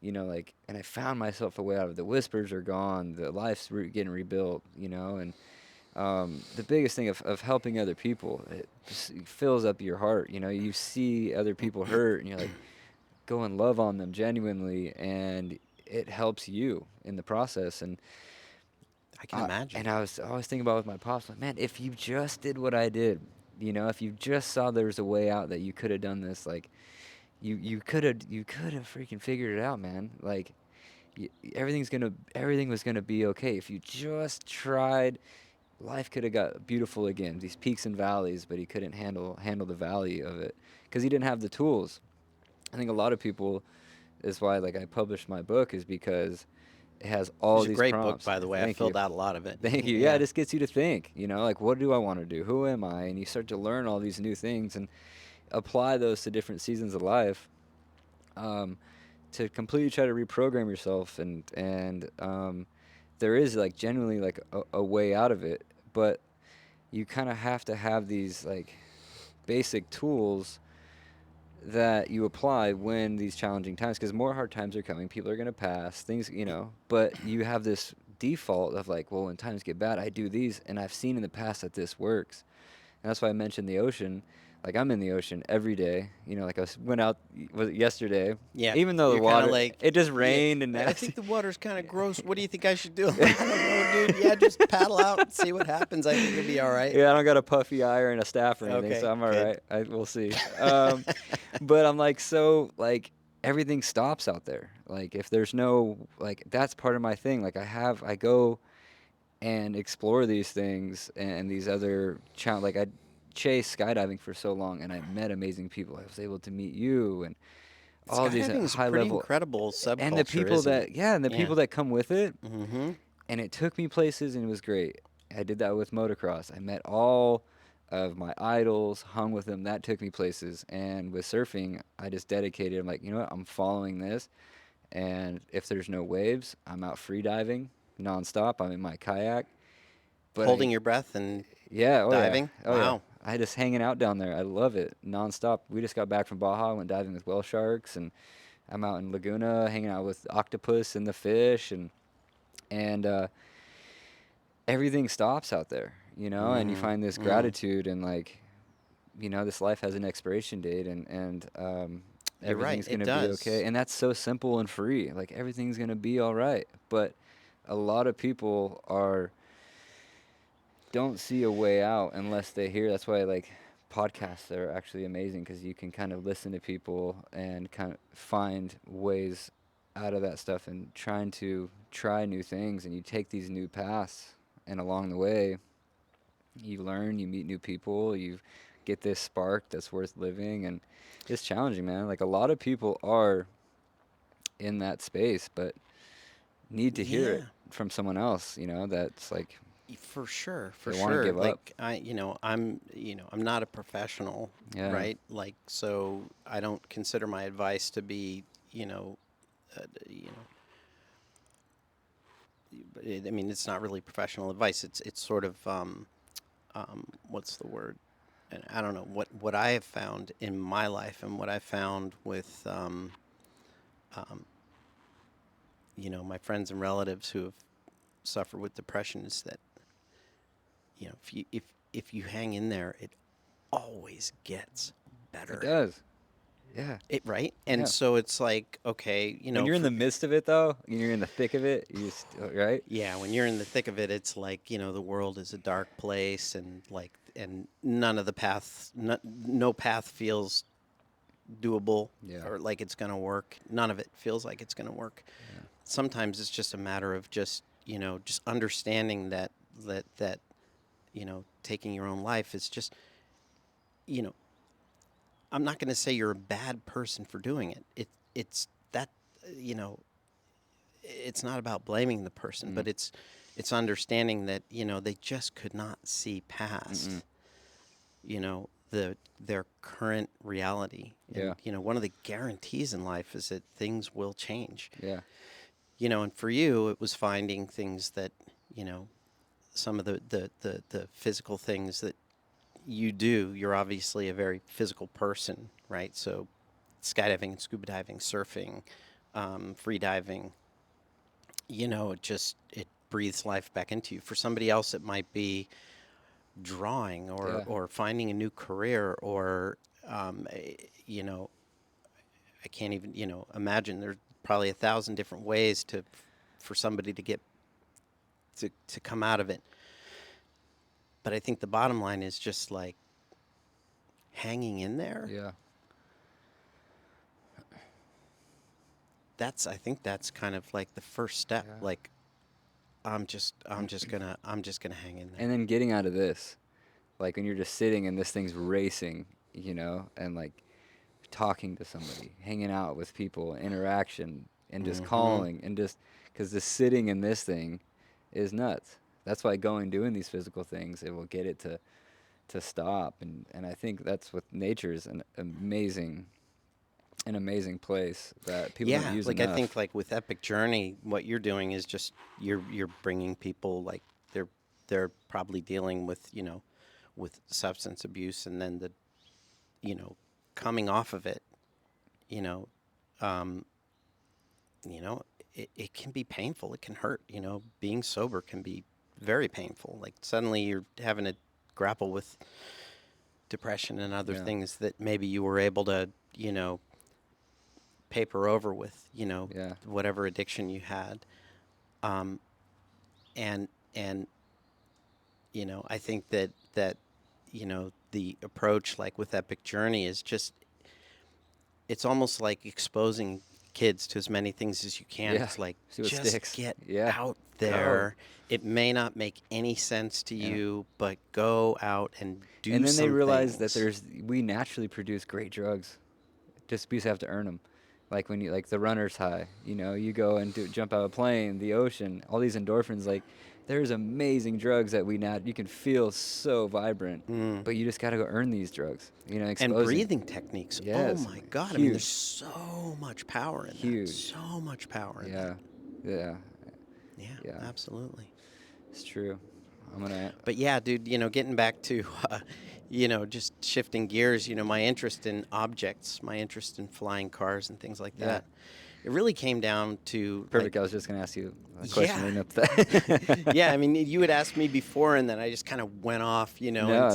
like, and I found myself a way out of it. The whispers are gone. The life's getting rebuilt, and the biggest thing of helping other people, it just fills up your heart. You see other people hurt, and you're like, go and love on them genuinely, and it helps you in the process. And I can imagine. And I was always thinking about with my pops, like, man, if you just did what I did, if you just saw there was a way out, that you could have done this, like, you could have freaking figured it out, man. Like, everything was gonna be okay if you just tried. Life could have got beautiful again. These peaks and valleys, but he couldn't handle the valley of it because he didn't have the tools. I think a lot of people is why, like, I published my book, is because it has all It's a these great book, prompts. by the way. I Thank you. filled out a lot of it. Thank you. Yeah, it just gets you to think, like, what do I want to do? Who am I? And you start to learn all these new things and apply those to different seasons of life, to completely try to reprogram yourself. And there is, like, genuinely, like, a way out of it, but you kind of have to have these, like, basic tools that you apply when these challenging times, because more hard times are coming, people are going to pass things, but you have this default of, like, well, when times get bad, I do these, and I've seen in the past that this works. And that's why I mentioned the ocean. Like, I'm in the ocean every day, like, went out, was it yesterday? Yeah. Even though the You're kinda water, like, it just yeah, rained and I nasty. think the water's kind of gross. What do you think I should do? I'm like, I don't know, dude. Yeah, just paddle out and see what happens. I think it'll be all right. Yeah, I don't got a puffy eye or a staff or anything, Okay, so I'm all good. right. We'll see. But I'm like, so, like, everything stops out there. Like, if there's no, like, that's part of my thing. Like, I go and explore these things and these other like, I chased skydiving for so long, and I met amazing people. I was able to meet you and all these Skydiving is a high pretty level, incredible and the subculture, people isn't that it? and the Yeah. people that come with it. Mm-hmm. And it took me places, and it was great. I did that with motocross. I met all of my idols, hung with them. That took me places. And with surfing, I just dedicated. I'm like, you know what? I'm following this. And if there's no waves, I'm out free diving nonstop. I'm in my kayak. But Holding your breath and yeah, oh diving? yeah, oh yeah. Wow. I just hanging out down there. I love it nonstop. We just got back from Baja. Went diving with whale sharks, and I'm out in Laguna hanging out with octopus and the fish, and everything stops out there, and you find this gratitude, and, like, this life has an expiration date, and You're right. everything's It going to be does. okay. And that's so simple and free. Like, everything's going to be all right. But a lot of people don't see a way out unless they hear. That's why, like, podcasts are actually amazing, because you can kind of listen to people and kind of find ways out of that stuff, and trying to try new things, and you take these new paths, and along the way you learn, you meet new people, you get this spark that's worth living. And it's challenging, man. Like, a lot of people are in that space, but need to hear it Yeah. from someone else, that's like, For sure, for they want to sure. give up. Like I'm not a professional, Yeah. right? Like, so I don't consider my advice to be, you know, you know, I mean, it's not really professional advice. It's sort of what's the word? And I don't know what I have found in my life, and what I found with um, my friends and relatives who have suffered with depression, is that if you hang in there, it always gets better. It does. Yeah. Right? And Yeah. so it's like, okay, When you're in the midst of it, though, when you're in the thick of it, you just, right? yeah, when you're in the thick of it, it's like, the world is a dark place, and none of the paths, no path feels doable, Yeah. or like it's going to work. None of it feels like it's going to work. Yeah. Sometimes it's just a matter of just understanding that taking your own life is just, you know, I'm not going to say you're a bad person for doing it. It's that, it's not about blaming the person, but it's understanding that, they just could not see past, their current reality. Yeah. And, one of the guarantees in life is that things will change. Yeah. And for you, it was finding things that, some of the physical things that you do. You're obviously a very physical person, right? So skydiving and scuba diving, surfing, free diving, it breathes life back into you. For somebody else, it might be drawing, or finding a new career, or, I can't even, imagine. There's probably 1,000 different ways for somebody to get to come out of it. But I think the bottom line is just like hanging in there. Yeah. I think that's kind of like the first step. Yeah. Like I'm just gonna hang in there. And then getting out of this, like when you're just sitting and this thing's racing, you know, and like talking to somebody, hanging out with people, interaction, and just calling, and just because the sitting in this thing is nuts. That's why doing these physical things, it will get it to stop. And I think that's what nature is an amazing place that people don't Yeah, use like enough. I think like with Epic Journey, what you're doing is just you're bringing people like they're probably dealing with with substance abuse, and then the coming off of it, you know, um, it can be painful. It can hurt. Being sober can be very painful. Like suddenly you're having to grapple with depression and other Yeah. things that maybe you were able to paper over with Yeah. whatever addiction you had, and I think that the approach like with Epic Journey is just it's almost like exposing kids to as many things as you can. Yeah. It's like See what just sticks. get Yeah. out Go. there. It may not make any sense to Yeah. you, but go out and do And then they some realize that things. we naturally produce great drugs. Just because you have to earn them. Like when you like the runner's high, you go and jump out of a plane, the ocean, all these endorphins. Like there's amazing drugs that you can feel so vibrant, but you just got to go earn these drugs. And Exposing. breathing techniques. Oh Yes, my God. I mean, there's huge, so much power in that. huge. So much power in Yeah, that. yeah, Yeah, yeah. absolutely. It's true. I'm gonna. But yeah, dude, getting back to, just shifting gears, my interest in objects, my interest in flying cars and things like Yeah. that, it really came down to Perfect. like, I was just gonna ask you a question yeah, leading up to that. yeah. I mean, you had asked me before, and then I just kind of went off, No, no.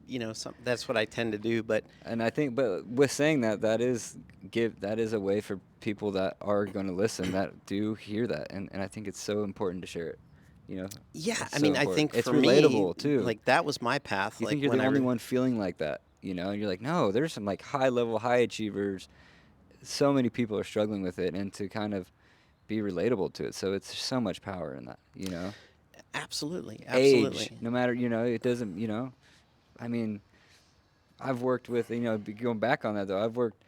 into, that's what I tend to do. But And I think, but with saying that, that is a way for people that are going to listen that do hear that, and I think it's so important to share it. yeah, It's I so mean, I important. think It's for me, relatable too. like that was my path. You Like think you're when the only one feeling like that, and you're like, no, there's some like high level, high achievers. So many people are struggling with it, and to kind of be relatable to it. So it's so much power in that. absolutely, Age, absolutely. no matter, it doesn't, I mean, I've worked with, going back on that though, I've worked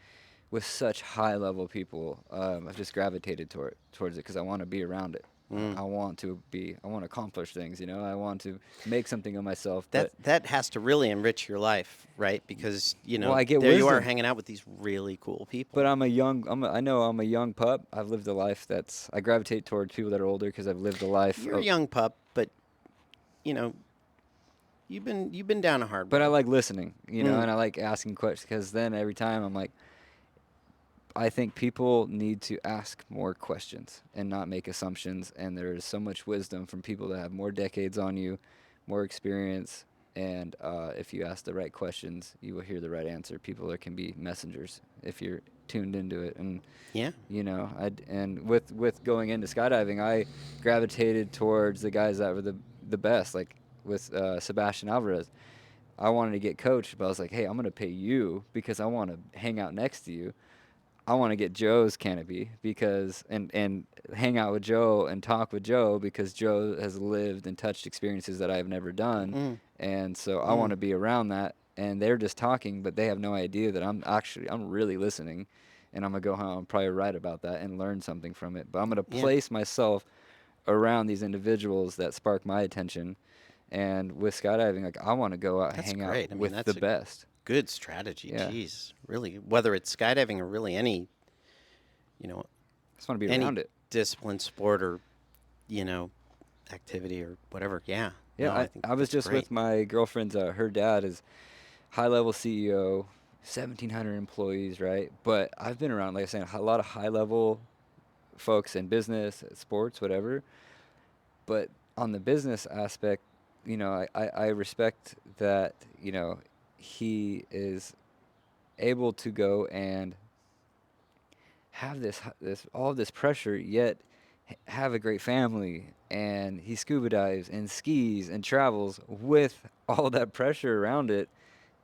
with such high level people. I've just gravitated towards it because I want to be around it. I want to accomplish things, I want to make something of myself. That has to really enrich your life, right? Because Well, I get there you are wisdom. hanging out with these really cool people. But I know I'm a young pup. I've lived a life I gravitate towards people that are older because I've lived a life. You're a young pup, but you know you've been down a hard But I road. like listening, and I like asking questions because then every time I'm like, I think people need to ask more questions and not make assumptions. And there is so much wisdom from people that have more decades on you, more experience. And if you ask the right questions, you will hear the right answer. People that can be messengers if you're tuned into it. And Yeah. and with going into skydiving, I gravitated towards the guys that were the best. Like with Sebastian Alvarez, I wanted to get coached, but I was like, hey, I'm gonna pay you because I want to hang out next to you. I want to get Joe's canopy because and hang out with Joe and talk with Joe because Joe has lived and touched experiences that I have never done, and so I want to be around that. And they're just talking, but they have no idea that I'm really listening, and I'm gonna go home and probably write about that and learn something from it. But I'm gonna Yeah. place myself around these individuals that spark my attention, and with skydiving, like I want to go out and That's hang great. out I mean, with that's the a best. good strategy. Yeah. Jeez, really, whether it's skydiving or really any, I just want to be any around it. discipline, sport, or you know, activity or whatever. Yeah. Yeah, No, I think I was that's just great. with my girlfriend's. Her dad is high-level CEO, 1,700 employees, right? But I've been around, like I said, a lot of high-level folks in business, sports, whatever. But on the business aspect, I respect that, he is able to go and have this all this pressure, yet have a great family, and he scuba dives and skis and travels with all that pressure around it.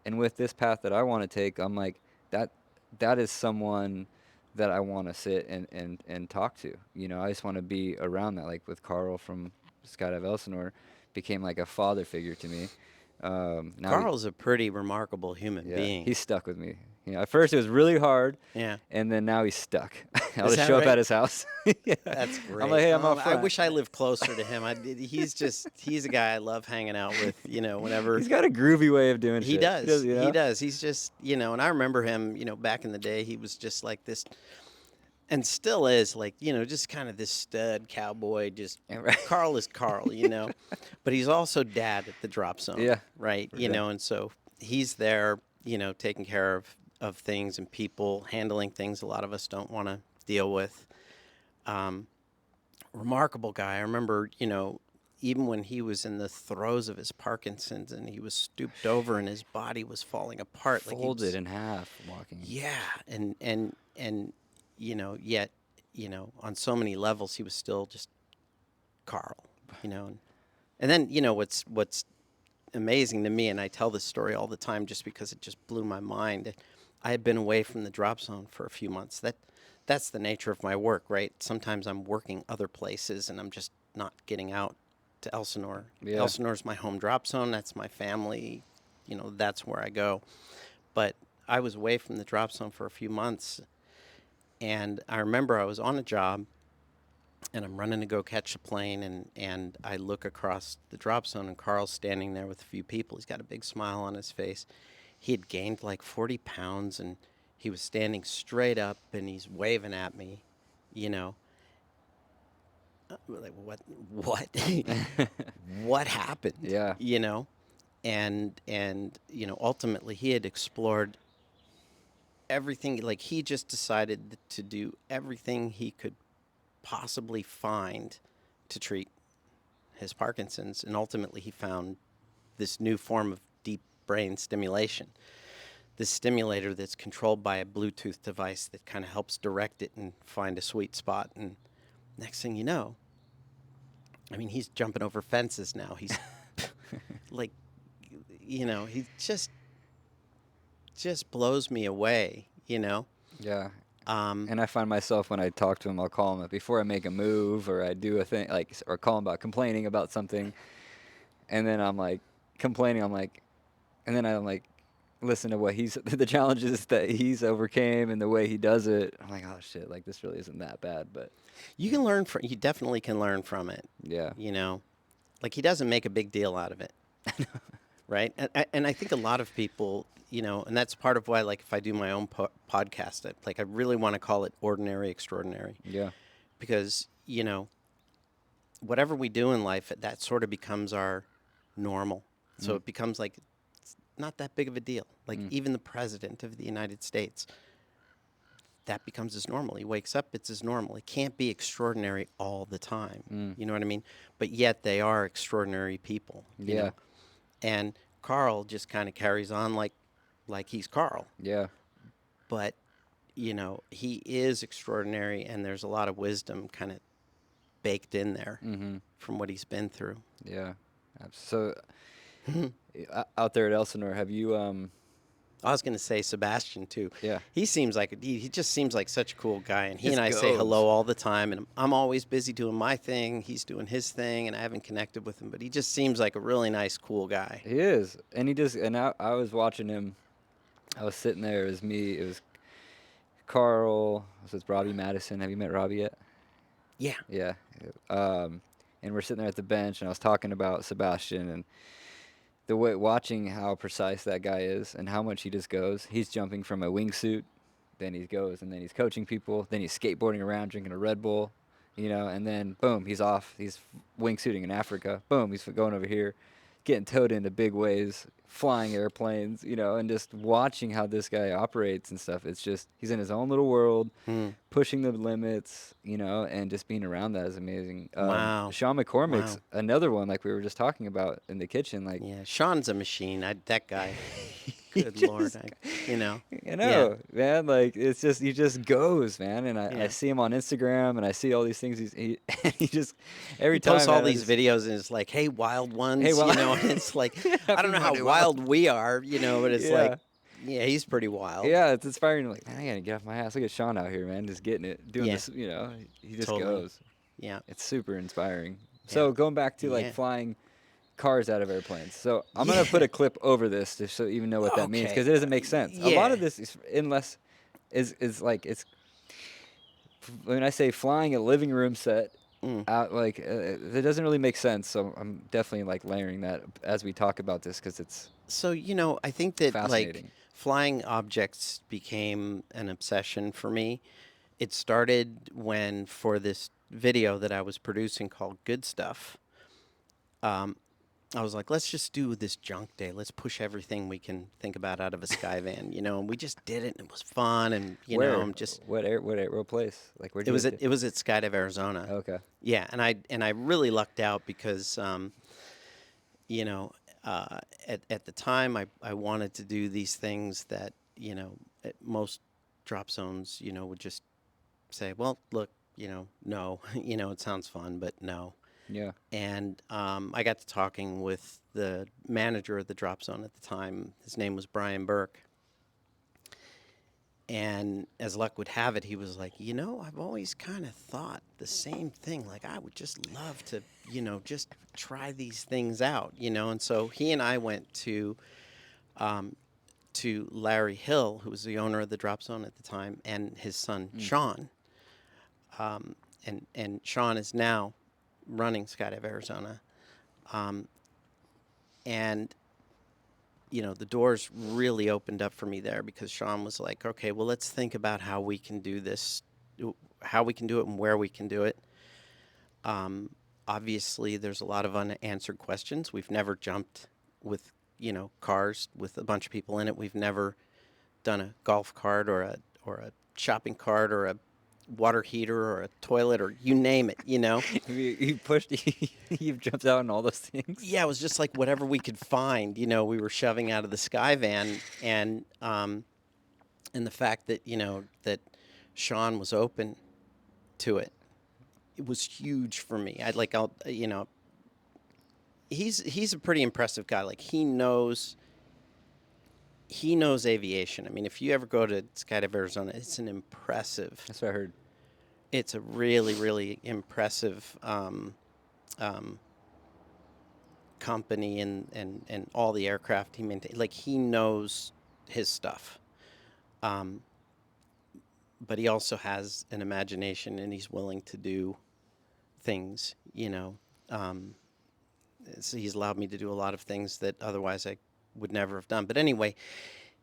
And with this path that I want to take, I'm like, that that is someone that I want to sit and talk to. I just want to be around that. Like with Carl from Skydive Elsinore, became like a father figure to me. Now, Carl's a pretty remarkable human yeah, being. he's stuck with me. At first it was really hard, Yeah. and then now he's stuck. I'll Is just that show up right? at his house. Yeah. That's I'm like, great. hey, I'm out I front. wish I lived closer to him. He's a guy I love hanging out with, whenever. He's got a groovy way of doing He shit. does. You He know? does. He's just, and I remember him, back in the day, he was just like this, and still is, like, just kind of this stud cowboy. Just Yeah, right. Carl is Carl, but he's also dad at the drop zone, Yeah, right? for sure. And so he's there, taking care of things and people, handling things a lot of us don't want to deal with. Remarkable guy. I remember, even when he was in the throes of his Parkinson's and he was stooped over and his body was falling apart, like he Folded was, in half walking. yeah, and yet, on so many levels, he was still just Carl, and then what's amazing to me, and I tell this story all the time just because it just blew my mind. I had been away from the drop zone for a few months. That's the nature of my work, right? Sometimes I'm working other places and I'm just not getting out to Elsinore. Yeah. Elsinore's my home drop zone. That's my family. That's where I go. But I was away from the drop zone for a few months, and I remember I was on a job and I'm running to go catch a plane, and I look across the drop zone and Carl's standing there with a few people. He's got a big smile on his face. He had gained like 40 pounds and he was standing straight up and he's waving at me, you know. Like, what what happened? Yeah. And ultimately he had explored everything. Like, he just decided to do everything he could possibly find to treat his Parkinson's, and ultimately he found this new form of deep brain stimulation. This stimulator that's controlled by a Bluetooth device that kind of helps direct it and find a sweet spot. And next thing you know, I mean, he's jumping over fences now. He's like, he just blows me away. Yeah. And I find myself when I talk to him, I'll call him before I make a move or I do a thing, like, or call him about complaining about something. And then I'm like complaining. And then I'm like, listen to what the challenges that he's overcame and the way he does it. I'm like, oh shit, like this really isn't that bad. But You definitely can learn from it. yeah. Like, he doesn't make a big deal out of it. Right? And I think a lot of people, and that's part of why, like, if I do my own podcast, I really want to call it Ordinary Extraordinary. Yeah. Because, whatever we do in life, that sort of becomes our normal. So it becomes like, it's not that big of a deal. Like, even the president of the United States, that becomes his normal. He wakes up, it's his normal. It can't be extraordinary all the time. You know what I mean? But yet they are extraordinary people. You Yeah. know? And Carl just kind of carries on like he's Carl. Yeah. But, he is extraordinary, and there's a lot of wisdom kind of baked in there from what he's been through. Yeah. So out there at Elsinore, have you I was going to say Sebastian too. Yeah. He seems like he just seems like such a cool guy, and he Just and I say goes. hello all the time. And I'm always busy doing my thing. He's doing his thing, and I haven't connected with him. But he just seems like a really nice, cool guy. He is, and I was watching him. I was sitting there. It was me. It was Carl. It was Robbie Madison. Have you met Robbie yet? Yeah. Yeah. And we're sitting there at the bench, and I was talking about Sebastian and the way watching how precise that guy is and how much he just goes. He's jumping from a wingsuit, then he goes, and then he's coaching people, then he's skateboarding around drinking a Red Bull, and then boom, he's off. He's wingsuiting in Africa. Boom, he's going over here, getting towed into big waves, flying airplanes, and just watching how this guy operates and stuff. It's just he's in his own little world, pushing the limits, and just being around that is amazing. Wow. Sean McCormick's Wow. another one, like we were just talking about in the kitchen. Like, Yeah. Sean's a machine. That guy. Good Lord. You know. You know, man, like it's just he just goes, man. And I Yeah. see him on Instagram, and I see all these things. He just every He time posts all man, I these just, videos and it's like, hey, wild ones, hey, well, you know, and it's like, I don't know how everybody wild we are, you know, but it's like, Yeah. yeah, he's pretty wild. Yeah, it's inspiring. Like, man, I gotta get off my ass. Look at Sean out here, man, just getting it, doing Yeah, this. You know, he just totally. goes. Yeah. It's super inspiring. Yeah. So going back to like Yeah. flying cars out of airplanes. So I'm gonna put a clip over this just so you even know what that means Okay. because it doesn't make sense. A lot Yeah. of this is like it's when I say flying a living room set Mm. out like it doesn't really make sense. So I'm definitely like layering that as we talk about this because it's So, you know, I think that like fascinating. flying objects became an obsession for me. It started when, for this video that I was producing called Good Stuff, I was like, let's just do this junk day. Let's push everything we can think about out of a Skyvan, you know, and we just did it and it was fun. And, you know, Where? I'm just, What place? Like where'd you get to? it was at Skydive, Arizona. Okay. Yeah. And I really lucked out because, you know, at the time I wanted to do these things that, you know, at most drop zones, you know, would just say, well, look, you know, no, you know, it sounds fun, but no. Yeah. And I got to talking with the manager of the drop zone at the time. His name was Brian Burke. And as luck would have it, he was like, you know, I've always kind of thought the same thing. Like, I would just love to, you know, just try these things out, you know. And so he and I went to Larry Hill, who was the owner of the drop zone at the time, and his son, Sean. And Sean is now running Skydive Arizona. And you know, the doors really opened up for me there because Sean was like, okay, well, let's think about how we can do this, how we can do it and where we can do it. Obviously, there's a lot of unanswered questions. We've never jumped with, you know, cars with a bunch of people in it. We've never done a golf cart or a shopping cart or a water heater or a toilet or you name it, you know. You pushed. You've jumped out on all those things. Yeah, it was just like whatever we could find, you know, we were shoving out of the Skyvan, and the fact that, you know, that Sean was open to it, it was huge for me. You know, he's a pretty impressive guy. Like he knows aviation. I mean, if you ever go to Skydive Arizona, it's an impressive. That's what I heard. It's a really, really impressive company and all the aircraft he maintains. Like he knows his stuff, but he also has an imagination and he's willing to do things. You know, so he's allowed me to do a lot of things that otherwise I would never have done. But anyway,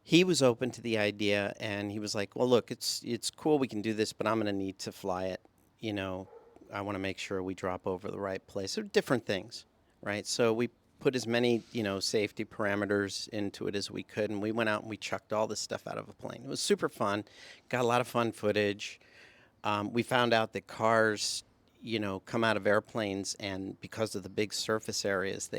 he was open to the idea and he was like, well, look, it's cool, we can do this, but I'm going to need to fly it. You know, I want to make sure we drop over the right place. So different things, right? So we put as many, you know, safety parameters into it as we could, and we went out and we chucked all this stuff out of a plane. It was super fun. Got a lot of fun footage. We found out that cars, you know, come out of airplanes, and because of the big surface areas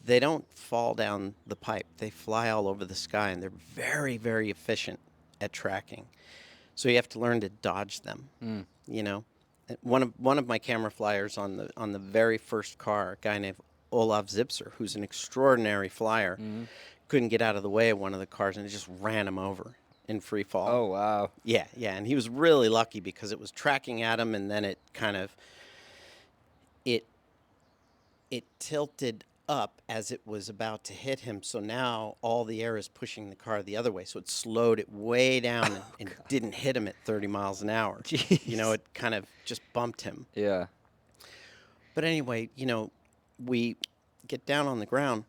they don't fall down the pipe. They fly all over the sky, and they're very, very efficient at tracking. So you have to learn to dodge them. You know, one of my camera flyers on the very first car, a guy named Olav Zipser, who's an extraordinary flyer, couldn't get out of the way of one of the cars, and it just ran him over in free fall. Oh wow. Yeah, and he was really lucky because it was tracking at him, and then it kind of it tilted up as it was about to hit him. So now all the air is pushing the car the other way. So it slowed it way down and didn't hit him at 30 miles an hour. Jeez. You know, it kind of just bumped him. Yeah. But anyway, you know, we get down on the ground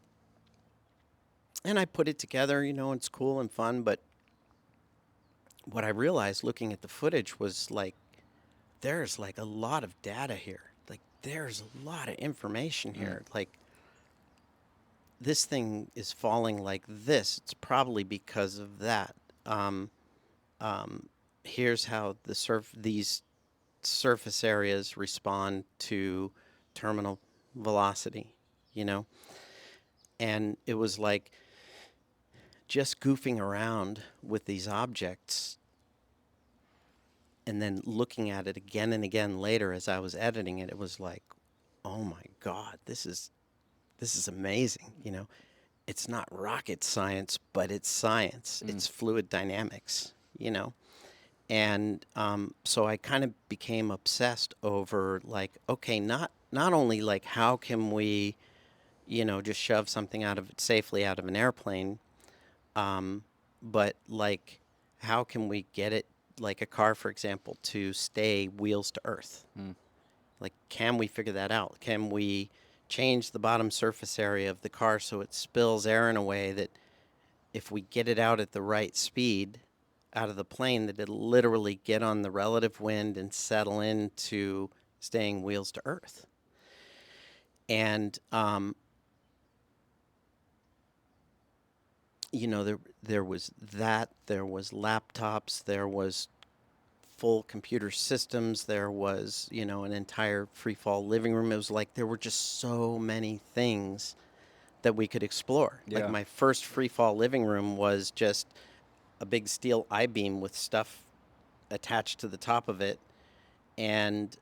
and I put it together, you know, it's cool and fun. But what I realized looking at the footage was like, there's like a lot of data here. Like there's a lot of information here. Like, this thing is falling like this. It's probably because of that. Here's how these surface areas respond to terminal velocity, you know? And it was like just goofing around with these objects and then looking at it again and again later as I was editing it, it was like, oh my God, this is amazing. You know, it's not rocket science, but it's science. It's fluid dynamics, you know. And so I kind of became obsessed over like, okay, not only like how can we, you know, just shove something safely out of an airplane, but like how can we get it, like a car, for example, to stay wheels to earth? Like, can we figure that out? Can we change the bottom surface area of the car so it spills air in a way that if we get it out at the right speed out of the plane, that it'll literally get on the relative wind and settle into staying wheels to earth? And, you know, there was that, there was laptops, there was full computer systems, there was, you know, an entire Freefall living room. It was like there were just so many things that we could explore. Yeah. Like my first Freefall living room was just a big steel I-beam with stuff attached to the top of it. And,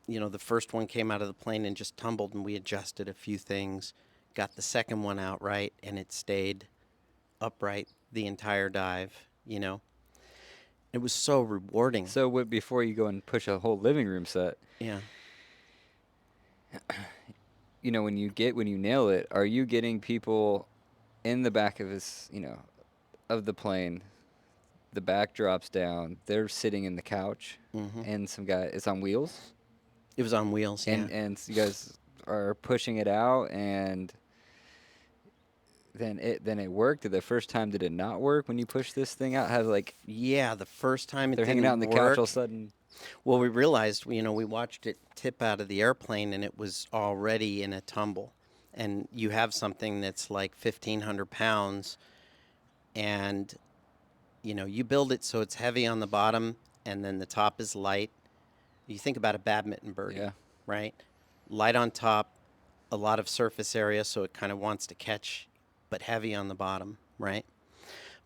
you know, the first one came out of the plane and just tumbled, and we adjusted a few things, got the second one out right, and it stayed upright the entire dive, you know. It was so rewarding. So before you go and push a whole living room set, Yeah. you know, when you nail it, are you getting people in the back of of the plane? The back drops down. They're sitting in the couch, and some guy. It's on wheels, It was on wheels, yeah. and you guys are pushing it out, and then it worked. The first time, did it not work when you pushed this thing out? Have like Yeah, the first time it they're didn't hanging out on the couch work. all of a sudden? Well, we realized, you know, we watched it tip out of the airplane and it was already in a tumble. And you have something that's like 1,500 pounds, and, you know, you build it so it's heavy on the bottom and then the top is light. You think about a badminton birdie, Yeah. right? Light on top, a lot of surface area, so it kind of wants to catch, but heavy on the bottom, right?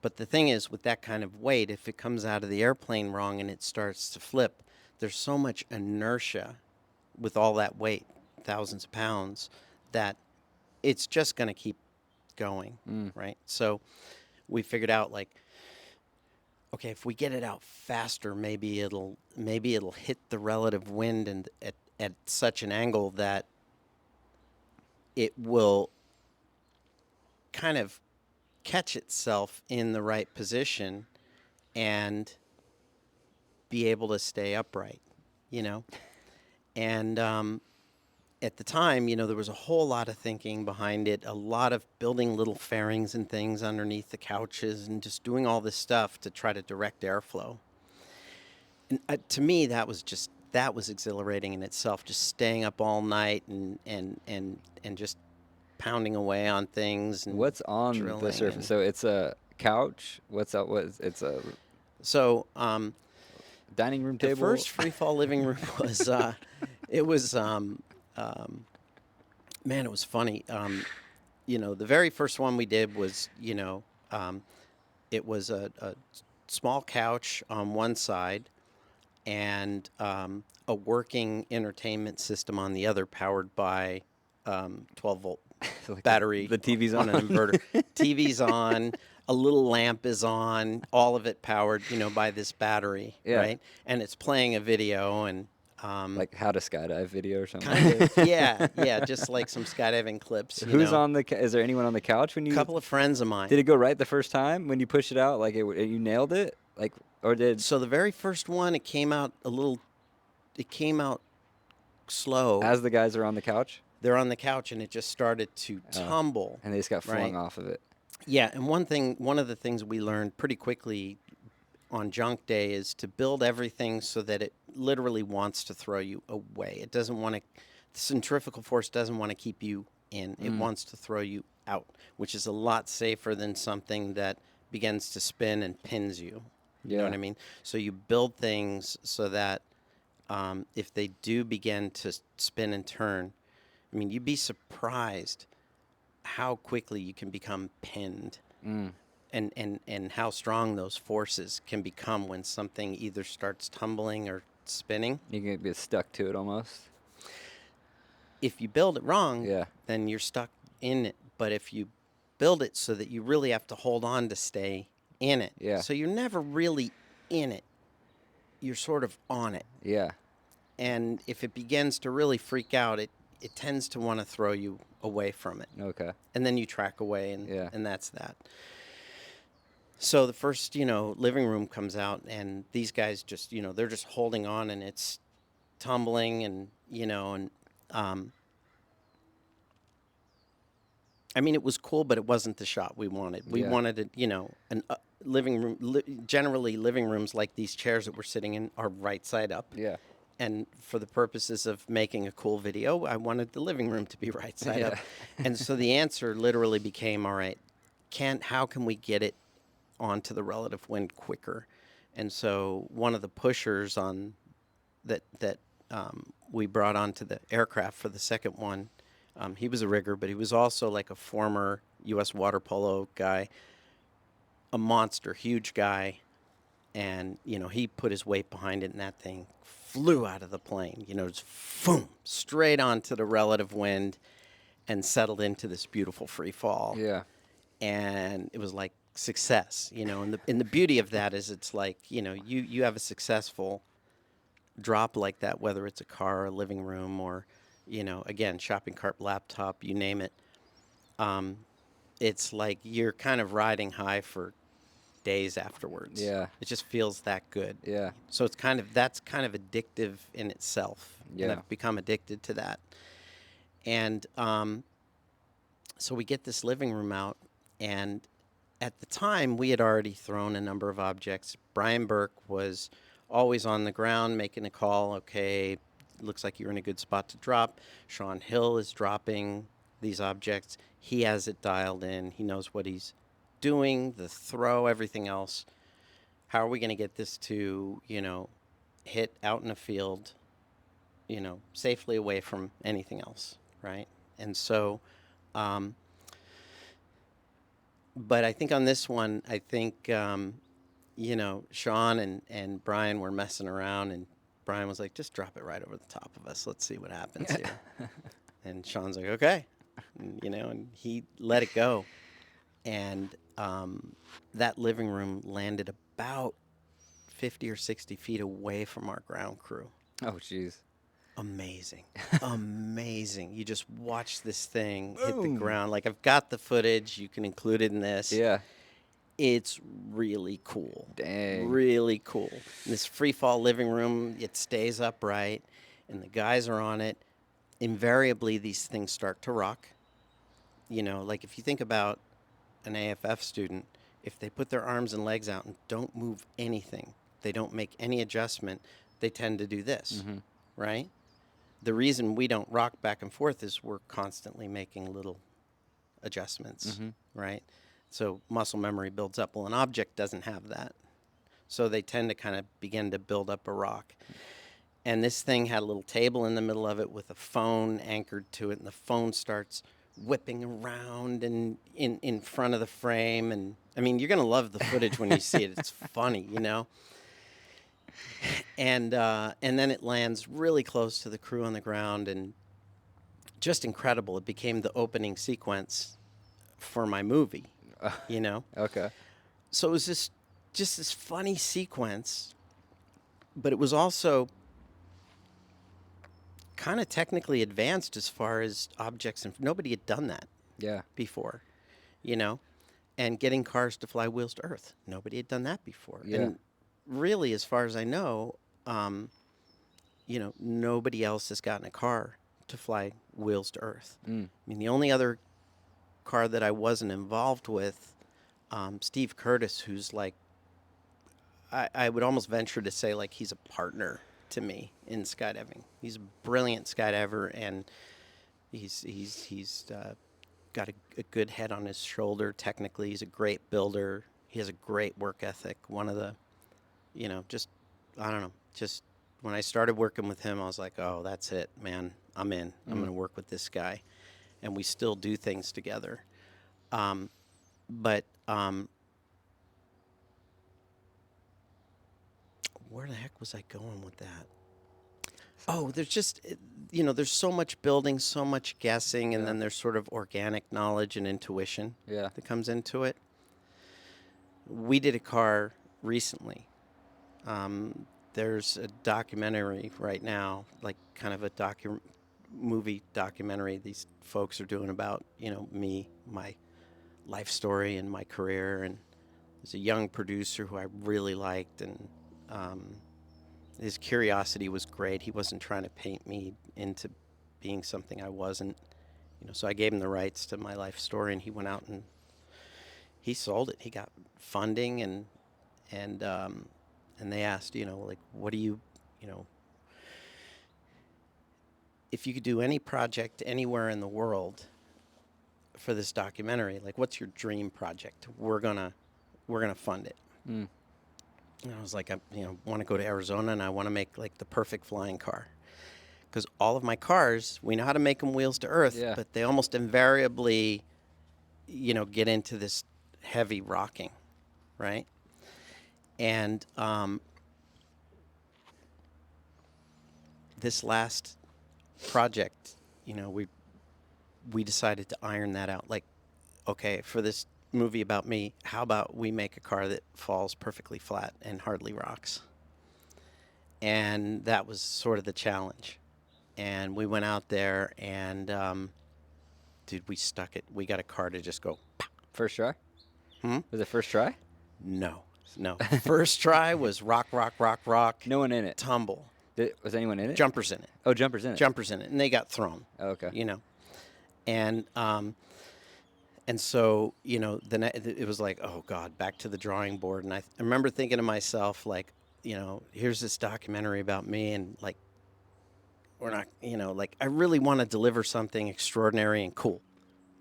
But the thing is, with that kind of weight, if it comes out of the airplane wrong and it starts to flip, there's so much inertia with all that weight, thousands of pounds, that it's just going to keep going, right? So we figured out, like, okay, if we get it out faster, maybe it'll hit the relative wind and at such an angle that it will kind of catch itself in the right position and be able to stay upright, you know? And at the time, you know, there was a whole lot of thinking behind it, a lot of building little fairings and things underneath the couches and just doing all this stuff to try to direct airflow. And to me, that was exhilarating in itself, just staying up all night and just pounding away on things and What's on the drilling surface? and- So it's a couch. What's up? It's a So dining room the table. first Freefall living room was it was man, it was funny. You know, the very first one we did was, you know, it was a small couch on one side and a working entertainment system on the other, powered by 12-volt So like battery. the TV's on on. an inverter. TV's on. A little lamp is on. All of it powered, you know, by this battery, Yeah. right? And it's playing a video and. Like how to skydive video or something. Kind of, yeah, just like some skydiving clips. Who's know. on the? Is there anyone on the couch when you? A couple of friends of mine. Did it go right the first time when you pushed it out? Like you nailed it? Like, or did? So the very first one, it came out slow. As the guys are on the couch. They're on the couch and it just started to tumble. And they just got flung right? off of it. Yeah, and one of the things we learned pretty quickly on junk day is to build everything so that it literally wants to throw you away. It doesn't want to. The centrifugal force doesn't want to keep you in. It wants to throw you out, which is a lot safer than something that begins to spin and pins you. You know what I mean? So you build things so that if they do begin to spin and turn, I mean, you'd be surprised how quickly you can become pinned. And how strong those forces can become when something either starts tumbling or spinning. You can get stuck to it almost. If you build it wrong, Yeah. then you're stuck in it. But if you build it so that you really have to hold on to stay in it, Yeah. so you're never really in it, you're sort of on it. Yeah. And if it begins to really freak out, it tends to want to throw you away from it. Okay. And then you track away, and, Yeah. and that's that. So the first, living room comes out, and these guys just, they're just holding on, and it's tumbling, and, I mean, it was cool, but it wasn't the shot we wanted. We Yeah. wanted it, an living room. Generally, living rooms like these chairs that we're sitting in are right side up. Yeah. And for the purposes of making a cool video, I wanted the living room to be right side up. And so the answer literally became, all right, how can we get it onto the relative wind quicker? And so one of the pushers on that we brought onto the aircraft for the second one, he was a rigger, but he was also like a former U.S. water polo guy, a monster, huge guy. And, he put his weight behind it, and that thing flew out of the plane, just boom, straight onto the relative wind and settled into this beautiful free fall. Yeah. And it was like success, and the beauty of that is it's like, you have a successful drop like that, whether it's a car, a living room, or, again, shopping cart, laptop, you name it. It's like you're kind of riding high for days afterwards. Yeah. It just feels that good. Yeah. So that's kind of addictive in itself. Yeah. And I've become addicted to that. And so we get this living room out, and at the time we had already thrown a number of objects. Brian Burke was always on the ground making a call. Okay, looks like you're in a good spot to drop. Sean Hill is dropping these objects. He has it dialed in. He knows what he's doing, the throw, everything else. How are we going to get this to, hit out in a field, safely away from anything else, right? And so, but I think on this one, Sean and Brian were messing around, and Brian was like, just drop it right over the top of us. Let's see what happens here. And Sean's like, okay. And he let it go. And that living room landed about 50 or 60 feet away from our ground crew. Oh, jeez. Amazing. Amazing. You just watch this thing hit the ground. Like, I've got the footage. You can include it in this. Yeah. It's really cool. Dang. Really cool. This free fall living room, it stays upright, and the guys are on it. Invariably, these things start to rock. Like if you think about an AFF student, if they put their arms and legs out and don't move anything, they don't make any adjustment, they tend to do this, right? The reason we don't rock back and forth is we're constantly making little adjustments, right? So muscle memory builds up. Well, an object doesn't have that. So they tend to kind of begin to build up a rock. And this thing had a little table in the middle of it with a phone anchored to it, and the phone starts whipping around and in front of the frame. And I mean, you're going to love the footage when you see it. It's funny, And then it lands really close to the crew on the ground, and just incredible. It became the opening sequence for my movie, Okay. So it was just this funny sequence, but it was also kind of technically advanced as far as objects, and nobody had done that Yeah. before, and getting cars to fly wheels to Earth. Nobody had done that before. Yeah. And really, as far as I know, nobody else has gotten a car to fly wheels to Earth. I mean, the only other car that I wasn't involved with, Steve Curtis, who's like, I would almost venture to say like he's a partner to me in skydiving. He's a brilliant skydiver, and he's got a good head on his shoulder. Technically, he's a great builder. He has a great work ethic. One of the, just when I started working with him, I was like, oh, that's it, man. I'm in. I'm going to work with this guy. and we still do things together. But where the heck was I going with that? Oh, there's just, there's so much building, so much guessing, and Yeah. then there's sort of organic knowledge and intuition Yeah. that comes into it. We did a car recently. There's a documentary right now, like kind of a movie documentary these folks are doing about, me, my life story and my career. And there's a young producer who I really liked, and his curiosity was great. He wasn't trying to paint me into being something I wasn't. So I gave him the rights to my life story, and he went out and he sold it. He got funding, and they asked, like, what do you, if you could do any project anywhere in the world for this documentary, like, what's your dream project? We're gonna fund it. Mm. And I was like, I want to go to Arizona, and I want to make like the perfect flying car, because all of my cars, we know how to make them wheels to earth, Yeah. but they almost invariably, get into this heavy rocking, right? And this last project, we decided to iron that out. Like, okay, for this movie about me, how about we make a car that falls perfectly flat and hardly rocks? And that was sort of the challenge. And we went out there, and dude, we stuck it. We got a car to just go. First try? Hmm? Was it first try? No. First try was rock, rock, rock, rock. No one in it. Tumble. Was anyone in it? Jumpers in it. Oh, jumpers in it. Jumpers in it, and they got thrown. Oh, okay. And so then it was like, oh God, back to the drawing board. And I remember thinking to myself, like, here's this documentary about me, and like, we're not, like, I really want to deliver something extraordinary and cool.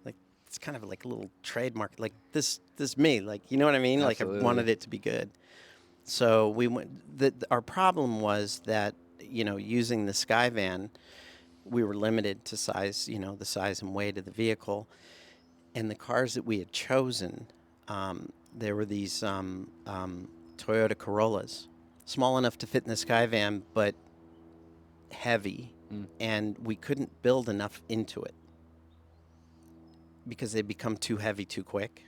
Like, it's kind of like a little trademark, like this me, like, you know what I mean? Absolutely. Like, I wanted it to be good. So we went. Our problem was that using the Skyvan, we were limited to size, the size and weight of the vehicle, and the cars that we had chosen, there were these Toyota Corollas, small enough to fit in the Skyvan, but heavy, and we couldn't build enough into it because they become too heavy too quick.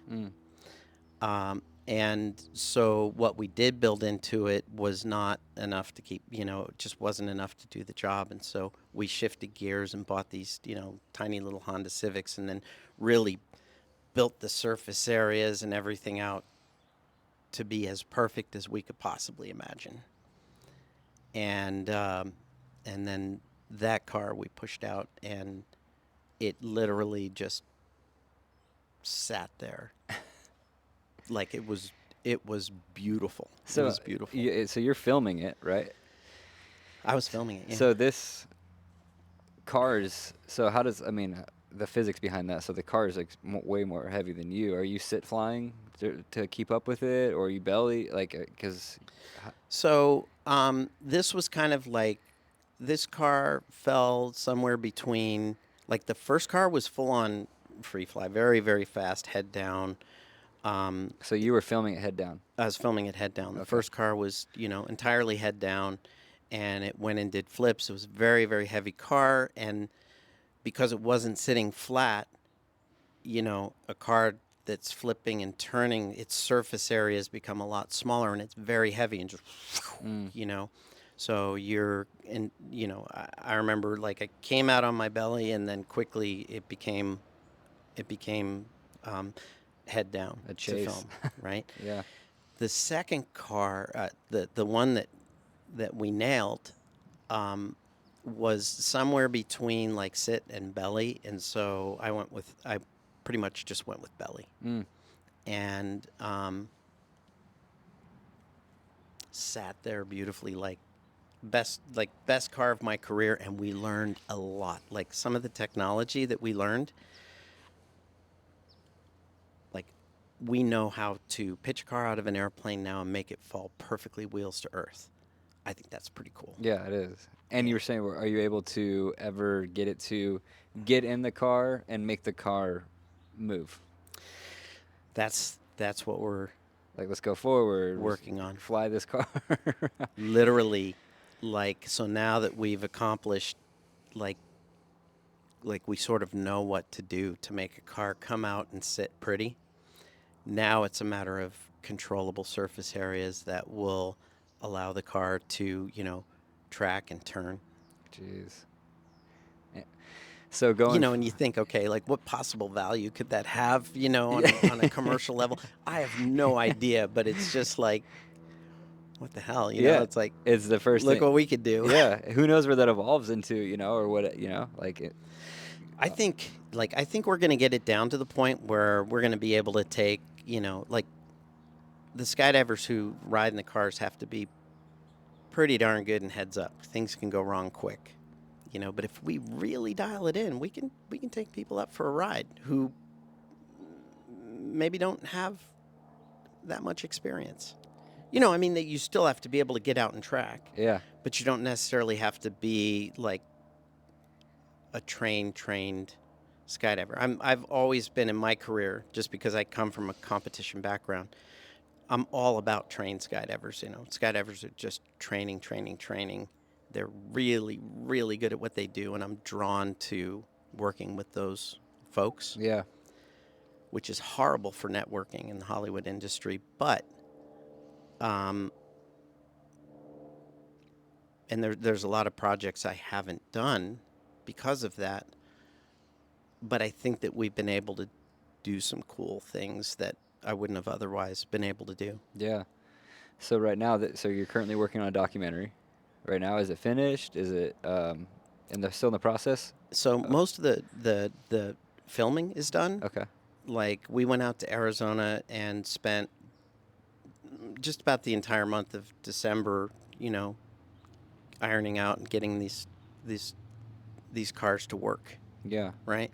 And so what we did build into it was not enough to keep, it just wasn't enough to do the job. And so we shifted gears and bought these, tiny little Honda Civics, and then really built the surface areas and everything out to be as perfect as we could possibly imagine. And then that car we pushed out, and it literally just sat there. Like, it was beautiful. So it was beautiful. So you're filming it, right? I was filming it. Yeah. So this cars. So how does the physics behind that? So the car is like way more heavy than you. Are you sit flying to keep up with it, or are you belly because? So this was kind of like, this car fell somewhere between, like, the first car was full on free fly, very very fast, head down. So you were filming it head down. I was filming it head down. The Okay. first car was, entirely head down, and it went and did flips. It was a very, very heavy car, and because it wasn't sitting flat, a car that's flipping and turning, its surface areas become a lot smaller, and it's very heavy and just, So you're in, I remember, like, I came out on my belly, and then quickly it became head down A to chase. film, right? Yeah. The second car, the one that we nailed, was somewhere between like sit and belly, and so I pretty much just went with belly, and sat there beautifully, like best car of my career, and we learned a lot. Like, some of the technology that we learned, like, we know how to pitch a car out of an airplane now and make it fall perfectly wheels to earth. I think that's pretty cool. Yeah, it is. And you were saying, are you able to ever get it to get in the car and make the car move. That's what we're Like, let's go forward. working on. Fly this car. Literally, like, so now that we've accomplished, like we sort of know what to do to make a car come out and sit pretty. Now it's a matter of controllable surface areas that will allow the car to, track and turn. Jeez. Yeah. So going. And you think, okay, like what possible value could that have, Yeah. on a commercial level? I have no idea, but it's just like, what the hell, Yeah. It's like, It's the first look thing. what we could do. Yeah. Who knows where that evolves into, or what, like it. I think we're going to get it down to the point where we're going to be able to take, like the skydivers who ride in the cars have to be pretty darn good and heads up. Things can go wrong quick, but if we really dial it in, we can take people up for a ride who maybe don't have that much experience. I mean, that you still have to be able to get out and track. Yeah. But you don't necessarily have to be like a trained skydiver. I've always been in my career, just because I come from a competition background, I'm all about trained skydivers. Skydivers are just training. They're really, really good at what they do, and I'm drawn to working with those folks, Yeah. which is horrible for networking in the Hollywood industry. But, and there's a lot of projects I haven't done because of that. But I think that we've been able to do some cool things that I wouldn't have otherwise been able to do. Yeah. So right now, so you're currently working on a documentary. Right now, is it finished? Is it still in the process? So most of the filming is done. Okay. Like, we went out to Arizona and spent just about the entire month of December, ironing out and getting these cars to work, Yeah. right?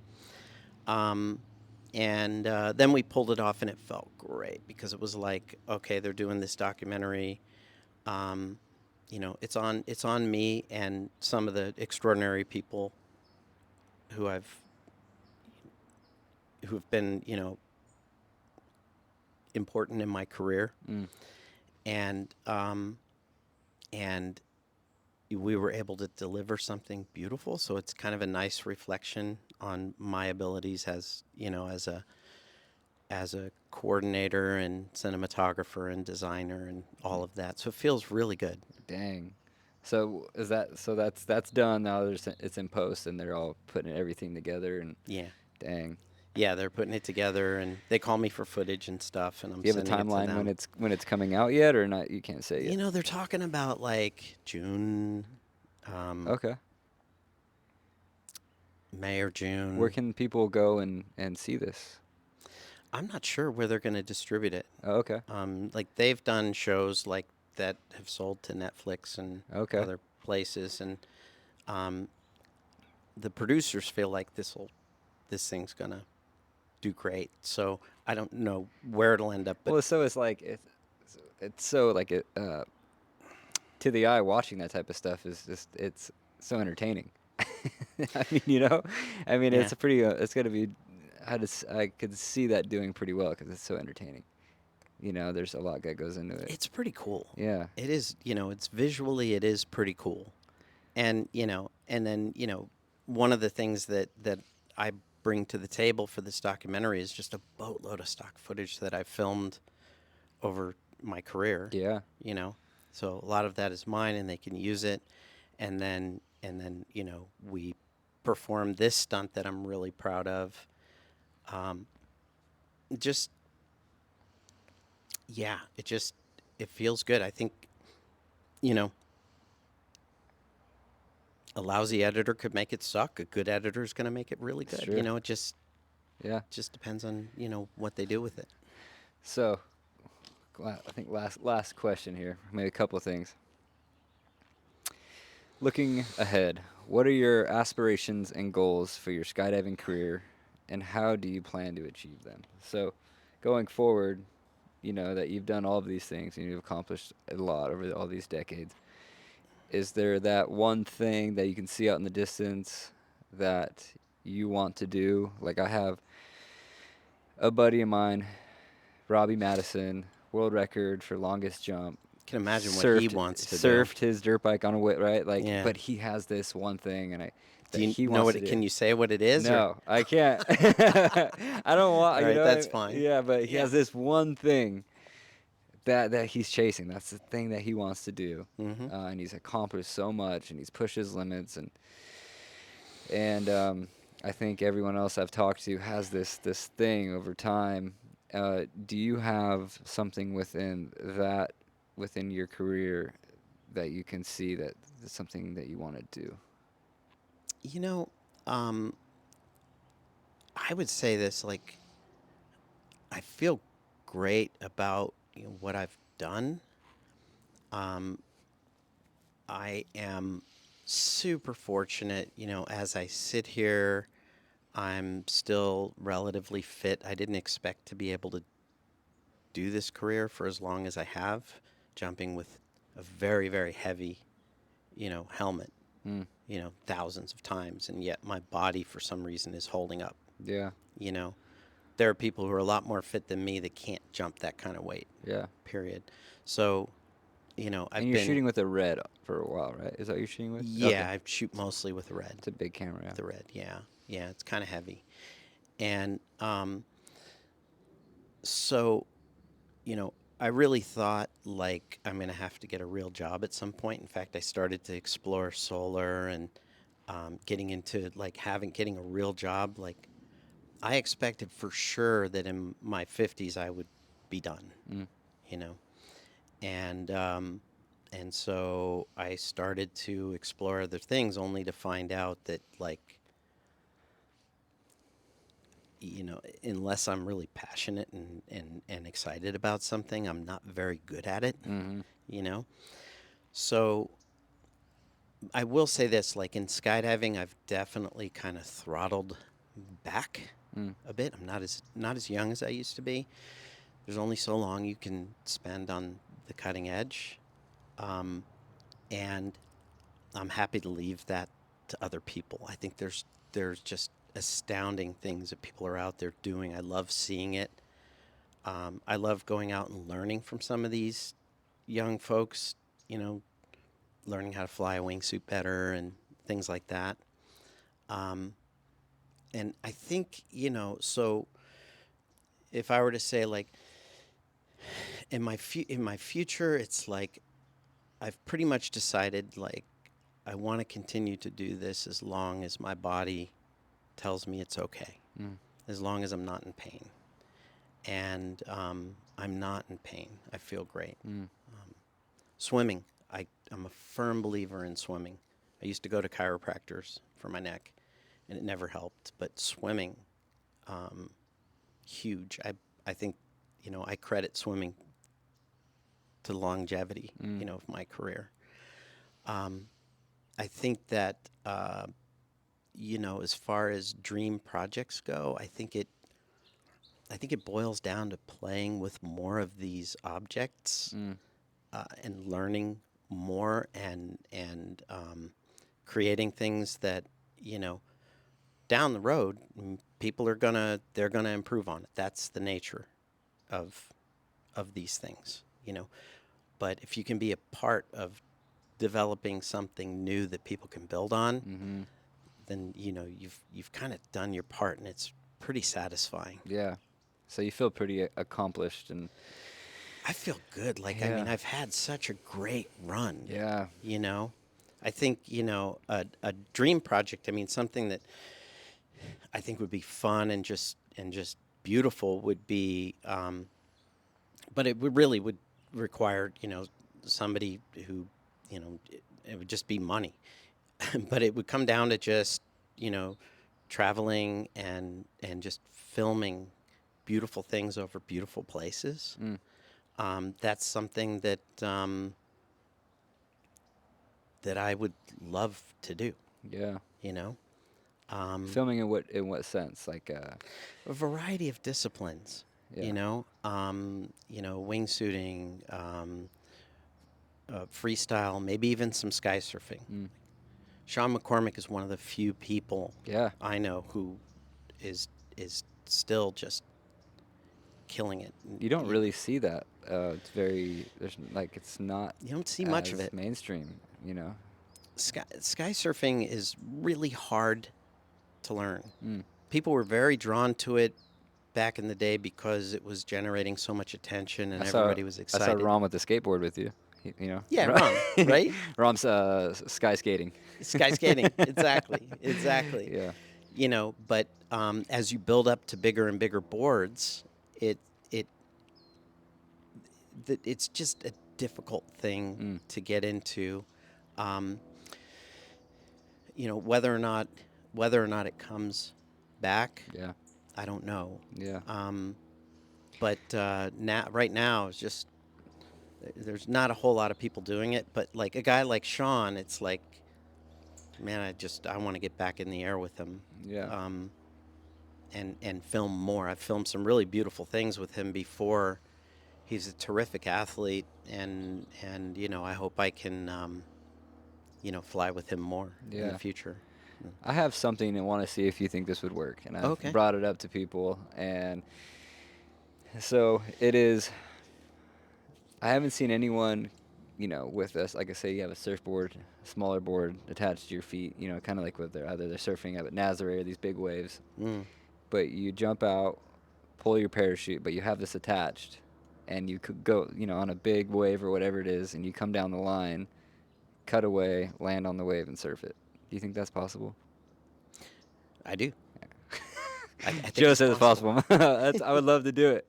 And then we pulled it off, and it felt great because it was like, okay, they're doing this documentary. It's on me and some of the extraordinary people who've been, important in my career. Mm. And we were able to deliver something beautiful. So it's kind of a nice reflection on my abilities as a coordinator and cinematographer and designer and all of that. So it feels really good. Dang. So that's done now. It's in post, and they're all putting everything together. And Yeah. dang. Yeah, they're putting it together, and they call me for footage and stuff, and I'm Do you have a sending it to timeline them. when it's coming out yet, or not? You can't say yet. They're talking about like June, Okay. May or June. Where can people go and see this? I'm not sure where they're going to distribute it. Oh, okay. Like, they've done shows like that have sold to Netflix and Okay. other places, and the producers feel like this thing's gonna do great. So I don't know where it'll end up, but Well, so it's so like to the eye, watching that type of stuff is just, it's so entertaining. I mean, Yeah. it's a pretty it's gonna be, I could see that doing pretty well because it's so entertaining. There's a lot that goes into it. it's pretty cool. Yeah. It is, it's visually, it is pretty cool. And, and then, one of the things that I bring to the table for this documentary is just a boatload of stock footage that I've filmed over my career. Yeah. So a lot of that is mine, and they can use it. And then, we performed this stunt that I'm really proud of. Just, yeah, it feels good. I think, a lousy editor could make it suck. A good editor is going to make it really It's good. true. It just Yeah. depends on, what they do with it. So, I think last question here, maybe a couple of things. Looking ahead, what are your aspirations and goals for your skydiving career, and how do you plan to achieve them? So, going forward, that you've done all of these things and you've accomplished a lot over all these decades. Is there that one thing that you can see out in the distance that you want to do. Like I have a buddy of mine, Robbie Madison, world record for longest jump. Can imagine what he wants to do. Surfed his dirt bike on a whip, right? Like, Yeah. but he has this one thing, and Do that you he know wants what? to do. Can you say what it is? Or? No, I can't. I don't want. All You right, know, that's fine. Yeah, but he Yeah. has this one thing that he's chasing. That's the thing that he wants to do, and he's accomplished so much, and he's pushed his limits, and I think everyone else I've talked to has this thing over time. Do you have something within your career that you can see that is something that you want to do? You know, um, I would say this like I feel great about what I've done. Um, I am super fortunate, as I sit here, I'm still relatively fit. I didn't expect to be able to do this career for as long as I have, jumping with a very, very heavy, helmet, Mm, thousands of times, and yet my body for some reason is holding up. yeah, You know, there are people who are a lot more fit than me that can't jump that kind of weight, yeah. period. So, And I've you're been, shooting with a red for a while, right? Is that what you're shooting with? yeah, Okay. I shoot mostly with a red. It's a big camera, yeah. The red, yeah. Yeah, it's kind of heavy. And so, you know, I really thought like I'm going to have to get a real job at some point. In fact, I started to explore solar and getting into like getting a real job. Like I expected for sure that in my 50s I would be done, Mm, you know. And so I started to explore other things only to find out that like unless I'm really passionate and excited about something, I'm not very good at it, mm-hmm. you know? So I will say this, like in skydiving, I've definitely kind of throttled back Mm, a bit. I'm not as young as I used to be. There's only so long you can spend on the cutting edge. And I'm happy to leave that to other people. I think there's just astounding things that people are out there doing. I love seeing it. I love going out and learning from some of these young folks, learning how to fly a wingsuit better and things like that. Um, and I think, so if I were to say like in my future, it's like I've pretty much decided like I want to continue to do this as long as my body tells me it's okay, mm, as long as I'm not in pain. And I'm not in pain. I feel great. mm. Swimming. I'm a firm believer in swimming. I used to go to chiropractors for my neck, and it never helped. But swimming, huge. I think, I credit swimming to the longevity, of my career. I think that, as far as dream projects go, I think it boils down to playing with more of these objects and learning more and creating things that you know down the road people they're gonna improve on it. That's the nature of these things, But if you can be a part of developing something new that people can build on, Mm-hmm. then you've kind of done your part, and it's pretty satisfying. Yeah. So you feel pretty accomplished and I feel good. Like, I mean, yeah. I've had such a great run, Yeah. you know? I think, a dream project, I mean, something that I think would be fun and just beautiful would be, but it would require, somebody who, it would just be money. But it would come down to just, you know, traveling and just filming beautiful things over beautiful places. Mm, That's something that I would love to do. yeah. You know, Filming in what sense? Like a variety of disciplines. yeah. Wingsuiting, freestyle, maybe even some sky surfing. Mm, Sean McCormick is one of the few people Yeah. I know who is still just killing it. You don't really see that. It's very there's like it's not You don't see much of as it. mainstream. You know. Sky surfing is really hard to learn. Mm. People were very drawn to it back in the day because it was generating so much attention and everybody was I excited. saw Rom with the skateboard with you. You know. Yeah, Rom, right? Rom's sky skating. Sky skating, exactly, exactly. Yeah. You know, but as you build up to bigger and bigger boards, it it it's just a difficult thing to get into. Um, you know, whether or not it comes back, Yeah. I don't know. Yeah. But now, right now, it's just there's not a whole lot of people doing it. But like a guy like Sean, it's like, man, I want to get back in the air with him. Yeah. And film more. I've filmed some really beautiful things with him before. He's a terrific athlete, and you know, I hope I can you know, fly with him more in Yeah. the future. I have something and want to see if you think this would work. And I've Okay. brought it up to people. And so it is, I haven't seen anyone, you know, with this. Like I say, you have a surfboard, a smaller board attached to your feet, you know, kind of like with either they're surfing at Nazare or these big waves. But you jump out, pull your parachute, but you have this attached. And you could go, you know, on a big wave or whatever it is, and you come down the line, cut away, land on the wave, and surf it. Do you think that's possible? I do. I think Joe it's says it's possible. I would love to do it.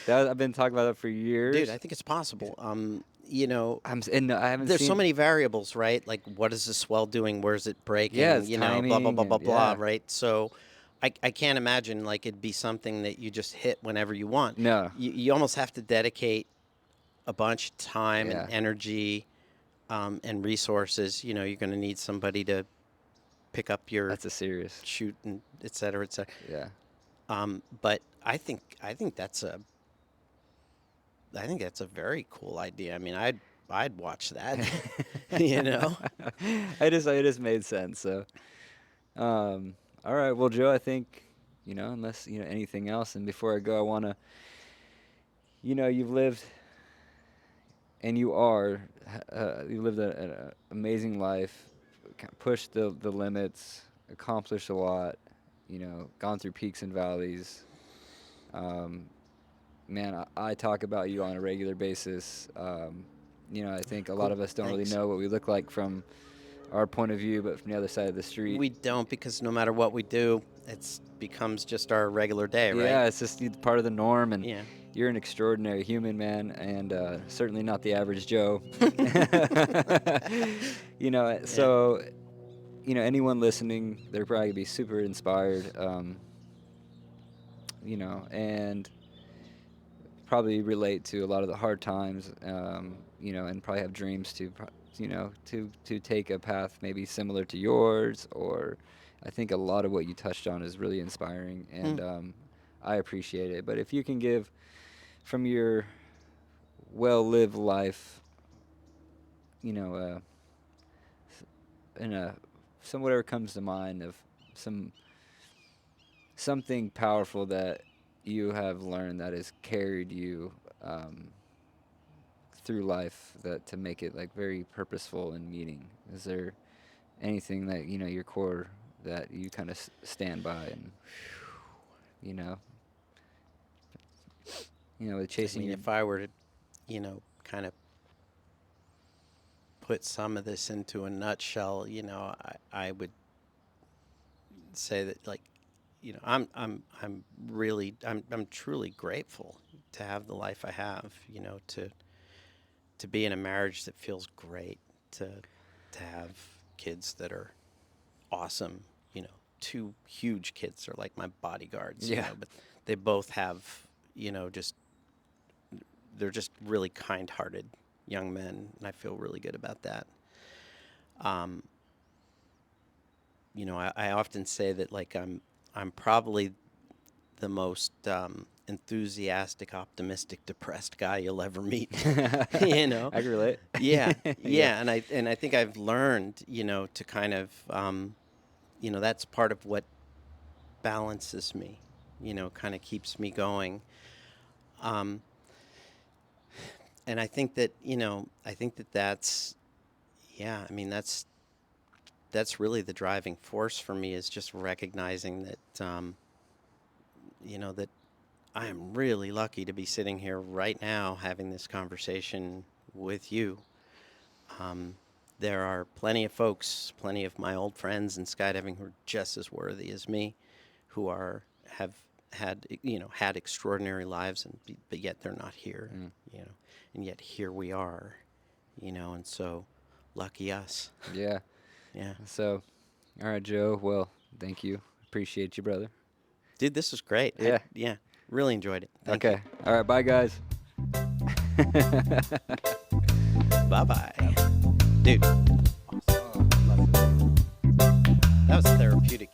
I've been talking about that for years. Dude, I think it's possible. You know, And I haven't there's seen. so many variables, right? Like, what is the swell doing? Where's it breaking? Yeah, it's you know, blah blah timing blah blah and- blah. yeah. Right. So, I can't imagine like it'd be something that you just hit whenever you want. No. You almost have to dedicate a bunch of time Yeah. and energy, and resources. You know, you're going to need somebody to pick up your That's a serious. shoot and et cetera, et cetera. Yeah. But I think that's a very cool idea. I mean, I'd watch that. You know. It just made sense. So, all right. Well, Joe, I think, you know, unless you know anything else, and before I go, I want to, you know, you've lived, and you lived an amazing life, pushed the limits, accomplished a lot, you know, gone through peaks and valleys. Man, I talk about you on a regular basis. You know, I think a lot Cool. of us don't Thanks. really know what we look like from our point of view, but from the other side of the street. We don't, because no matter what we do, it becomes just our regular day, right? Yeah, it's just part of the norm, and Yeah. you're an extraordinary human, man, and certainly not the average Joe. You know, so, you know, anyone listening, they're probably gonna be super inspired, you know, and probably relate to a lot of the hard times, you know, and probably have dreams to, you know, to take a path maybe similar to yours, or I think a lot of what you touched on is really inspiring, and I appreciate it. But if you can give from your well-lived life, you know, in some whatever comes to mind of something powerful that you have learned that has carried you through life, that to make it like very purposeful and meaning. Is there anything that, you know, your core that you kind of stand by, and you know with I chasing mean, your if I were to, you know, kind of put some of this into a nutshell, you know, I would say that, like, you know, I'm really I'm truly grateful to have the life I have. You know, to be in a marriage that feels great, to have kids that are awesome. You know, two huge kids are like my bodyguards. You Yeah. know, but they both have, you know, just they're just really kind-hearted young men, and I feel really good about that. You know, I often say that, like, I'm probably the most enthusiastic, optimistic, depressed guy you'll ever meet. You know? I can relate. Yeah, yeah, and I think I've learned, to kind of, that's part of what balances me, kind of keeps me going. Um, and I think that, that's, yeah, I mean, that's really the driving force for me, is just recognizing that, that I am really lucky to be sitting here right now having this conversation with you. There are plenty of folks, plenty of my old friends in skydiving who are just as worthy as me, who have had extraordinary lives, but yet they're not here, and yet here we are, and so lucky us. Yeah. Yeah. So, all right, Joe. Well, thank you. Appreciate you, brother. Dude, this was great. Yeah. Yeah. Really enjoyed it. Thank Okay. All right. Bye, guys. you. Bye-bye. Dude. That was therapeutic.